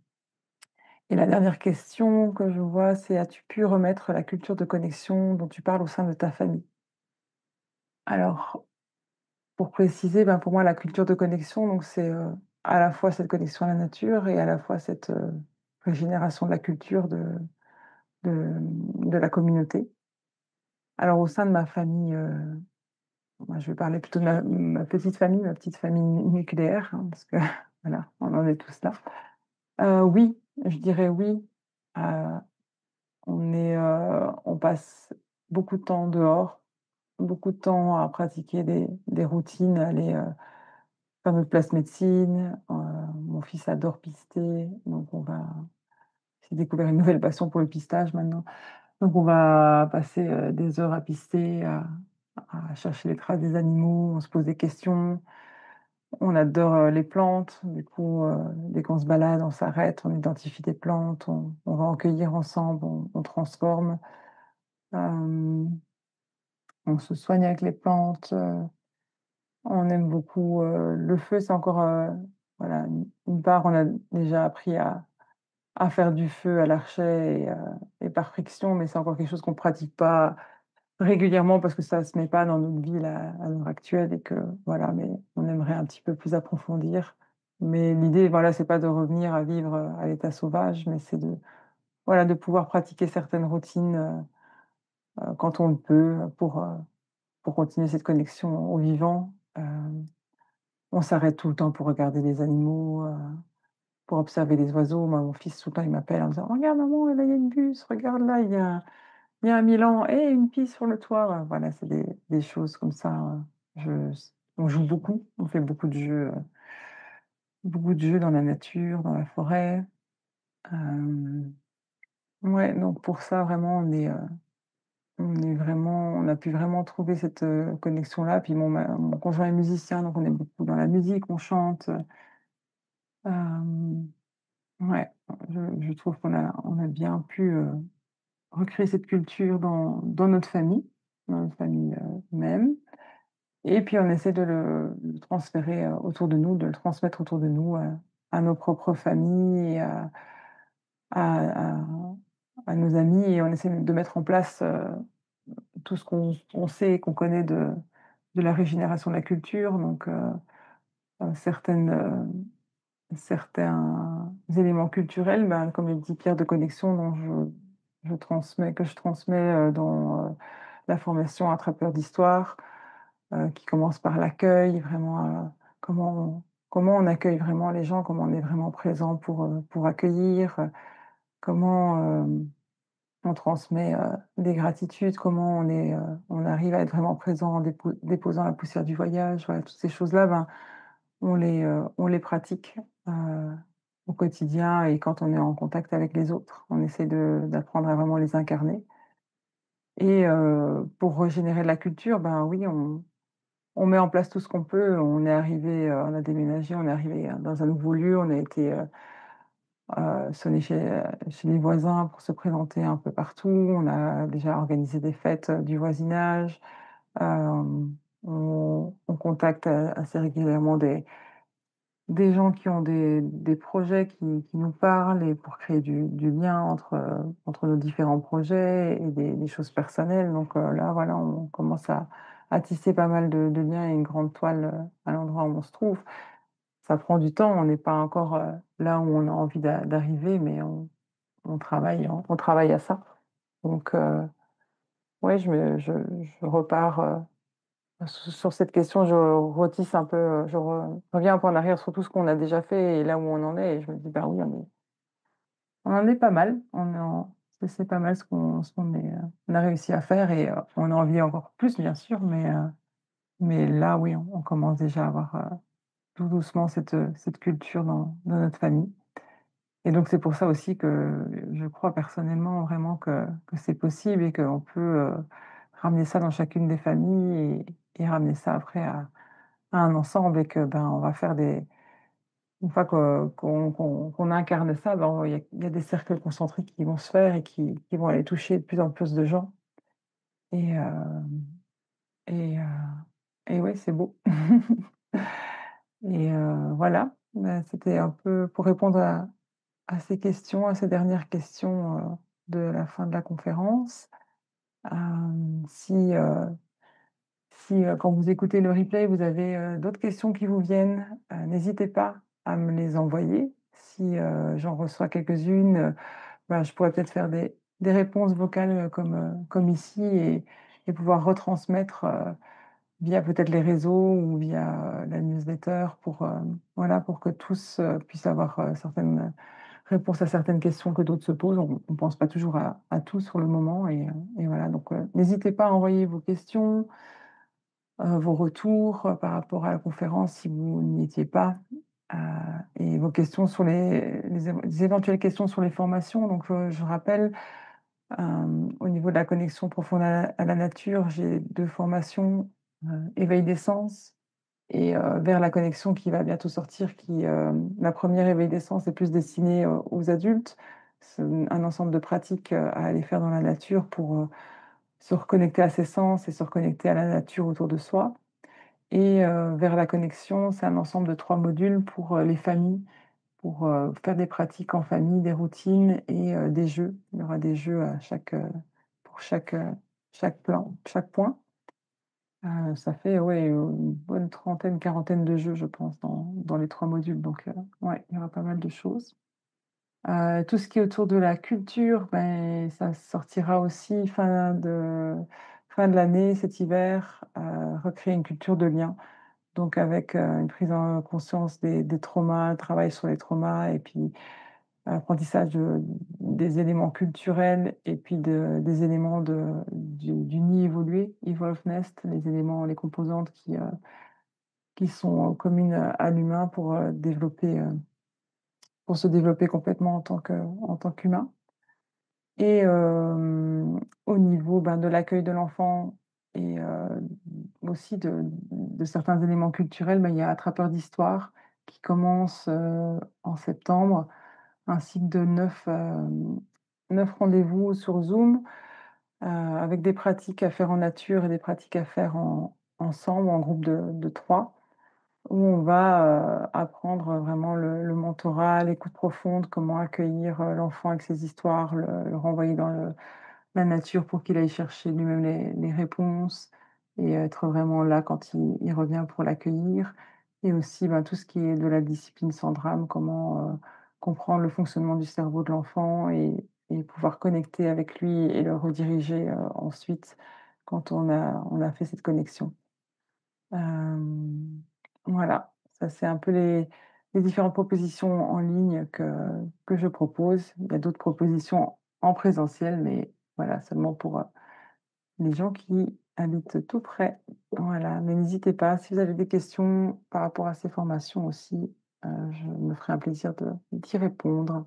Et la dernière question que je vois, c'est: as-tu pu remettre la culture de connexion dont tu parles au sein de ta famille? Alors, pour préciser, ben, pour moi, la culture de connexion, donc c'est, à la fois cette connexion à la nature et à la fois cette, régénération de la culture de la communauté. Alors au sein de ma famille, moi je vais parler plutôt de ma petite famille, ma petite famille nucléaire, hein, parce que voilà, on en est tous là. Oui, je dirais oui. Heu, on passe beaucoup de temps dehors, beaucoup de temps à pratiquer des routines, aller, faire notre place médecine. Mon fils adore pister, donc j'ai découvert une nouvelle passion pour le pistage maintenant. Donc on va passer, des heures à pister, à chercher les traces des animaux, on se pose des questions. On adore, les plantes, du coup, dès qu'on se balade, on s'arrête, on identifie des plantes, on va en cueillir ensemble, on transforme. Hem, on se soigne avec les plantes, on aime beaucoup, le feu, c'est encore, voilà, une part, on a déjà appris à faire du feu à l'archet et par friction, mais c'est encore quelque chose qu'on pratique pas régulièrement parce que ça se met pas dans notre vie là, à l'heure actuelle et que voilà, mais on aimerait un petit peu plus approfondir. Mais l'idée, voilà, c'est pas de revenir à vivre, à l'état sauvage, mais c'est de, voilà, de pouvoir pratiquer certaines routines, quand on le peut, pour continuer cette connexion au vivant. On s'arrête tout le temps pour regarder les animaux, pour observer les oiseaux. Moi, mon fils, tout le temps, il m'appelle en me disant: «Regarde maman, là, il y a une buse, regarde là, il y a un milan, et une pie sur le toit». Voilà, c'est des choses comme ça, je on joue beaucoup, on fait beaucoup de jeux dans la nature, dans la forêt. Hem, ouais, donc pour ça, vraiment, on a pu vraiment trouver cette, connexion-là. Puis mon conjoint est musicien, donc on est beaucoup dans la musique, on chante. Hem, ouais, je trouve qu'on a bien pu, recréer cette culture dans notre famille, même. Et puis on essaie de le transférer, autour de nous, de le transmettre autour de nous, à nos propres familles et à à à nos amis, et on essaie de mettre en place, tout ce qu'on sait et qu'on connaît de la régénération de la culture. Donc certains éléments culturels, ben, comme les 10 pierres de connexion dont je transmets, dans, la formation Attrapeur d'histoire, qui commence par l'accueil, vraiment, comment on accueille vraiment les gens, comment on est vraiment présent pour accueillir, comment, on transmet, des gratitudes, comment on arrive à être vraiment présent en déposant la poussière du voyage. Voilà, toutes ces choses-là, ben, on les pratique, heu, au quotidien et quand on est en contact avec les autres. On essaie d'apprendre à vraiment les incarner. Et pour régénérer la culture, ben, oui, on met en place tout ce qu'on peut. On est arrivé, on a déménagé, on est arrivé, dans un nouveau lieu, on a été, sonner chez les voisins pour se présenter un peu partout. On a déjà organisé des fêtes, du voisinage. On contacte, assez régulièrement des gens qui ont des projets qui nous parlent, et pour créer du lien entre nos différents projets et des choses personnelles. Donc là, voilà, on commence à tisser pas mal de liens et une grande toile, à l'endroit où on se trouve. Ça prend du temps, on n'est pas encore, là où on a envie d'arriver, mais on travaille à ça. Donc ouais, je repars, Sur cette question, je retisse un peu, je reviens un peu en arrière sur tout ce qu'on a déjà fait et là où on en est et je me dis: «Bah oui, on en est pas mal. On est en c'est pas mal on a réussi à faire et on a envie encore plus bien sûr, mais là oui, on commence déjà à avoir, tout doucement cette culture dans notre famille et donc c'est pour ça aussi que je crois personnellement vraiment que c'est possible et qu'on peut, ramener ça dans chacune des familles et ramener ça après à un ensemble et que, ben, on va faire des une fois qu'on incarne ça, ben, il y a des cercles concentriques qui vont se faire et qui vont aller toucher de plus en plus de gens et et heu et ouais, c'est beau et voilà, bah, c'était un peu pour répondre à ces questions, à ces dernières questions, de la fin de la conférence. Si, si, quand vous écoutez le replay, vous avez, d'autres questions qui vous viennent, n'hésitez pas à me les envoyer. Si, j'en reçois quelques-unes, bah, je pourrais peut-être faire des réponses vocales, comme ici et pouvoir retransmettre, via peut-être les réseaux ou via, la newsletter pour, voilà, pour que tous, puissent avoir, certaines réponses à certaines questions que d'autres se posent. On ne pense pas toujours à tout sur le moment et voilà donc, n'hésitez pas à envoyer vos questions, vos retours, par rapport à la conférence si vous n'y étiez pas, heu et vos questions sur les éventuelles questions sur les formations. Donc, je rappelle, au niveau de la connexion profonde à la nature, j'ai 2 formations, éveil des sens et vers la connexion qui va bientôt sortir la première éveil des sens est plus destinée, aux adultes. C'est un ensemble de pratiques, à aller faire dans la nature pour, se reconnecter à ses sens et se reconnecter à la nature autour de soi. Et vers la connexion, c'est un ensemble de 3 modules pour, les familles, pour, faire des pratiques en famille, des routines et des jeux. Il y aura des jeux à pour chaque point. Ça fait, ouais, une bonne trentaine, quarantaine de jeux, je pense, dans les 3 modules, donc ouais, il y aura pas mal de choses. Tout ce qui est autour de la culture, ben, ça sortira aussi fin de l'année, cet hiver, recréer une culture de lien. Donc avec, une prise en conscience des traumas, un travail sur les traumas et puis apprentissage des éléments culturels et puis des éléments du nid évolué, Evolved Nest, les éléments, les composantes qui sont communes à l'humain pour se développer complètement en tant qu'humain. Et au niveau, ben, de l'accueil de l'enfant et aussi de certains éléments culturels, ben, il y a Attrapeur d'histoire qui commence, en septembre, un cycle de 9 rendez-vous sur Zoom, avec des pratiques à faire en nature et des pratiques à faire ensemble, en groupe de 3. Où on va, apprendre vraiment le mentorat, l'écoute profonde, comment accueillir, l'enfant avec ses histoires, le renvoyer dans la nature pour qu'il aille chercher lui-même les réponses et être vraiment là quand il revient pour l'accueillir et aussi, ben, tout ce qui est de la discipline sans drame, comment, comprendre le fonctionnement du cerveau de l'enfant et pouvoir connecter avec lui et le rediriger, ensuite quand on a fait cette connexion. Hem, voilà, ça c'est un peu les différentes propositions en ligne que je propose. Il y a d'autres propositions en présentiel, mais voilà, seulement pour, les gens qui habitent tout près. Voilà, mais n'hésitez pas, si vous avez des questions par rapport à ces formations aussi, je me ferai un plaisir d'y répondre.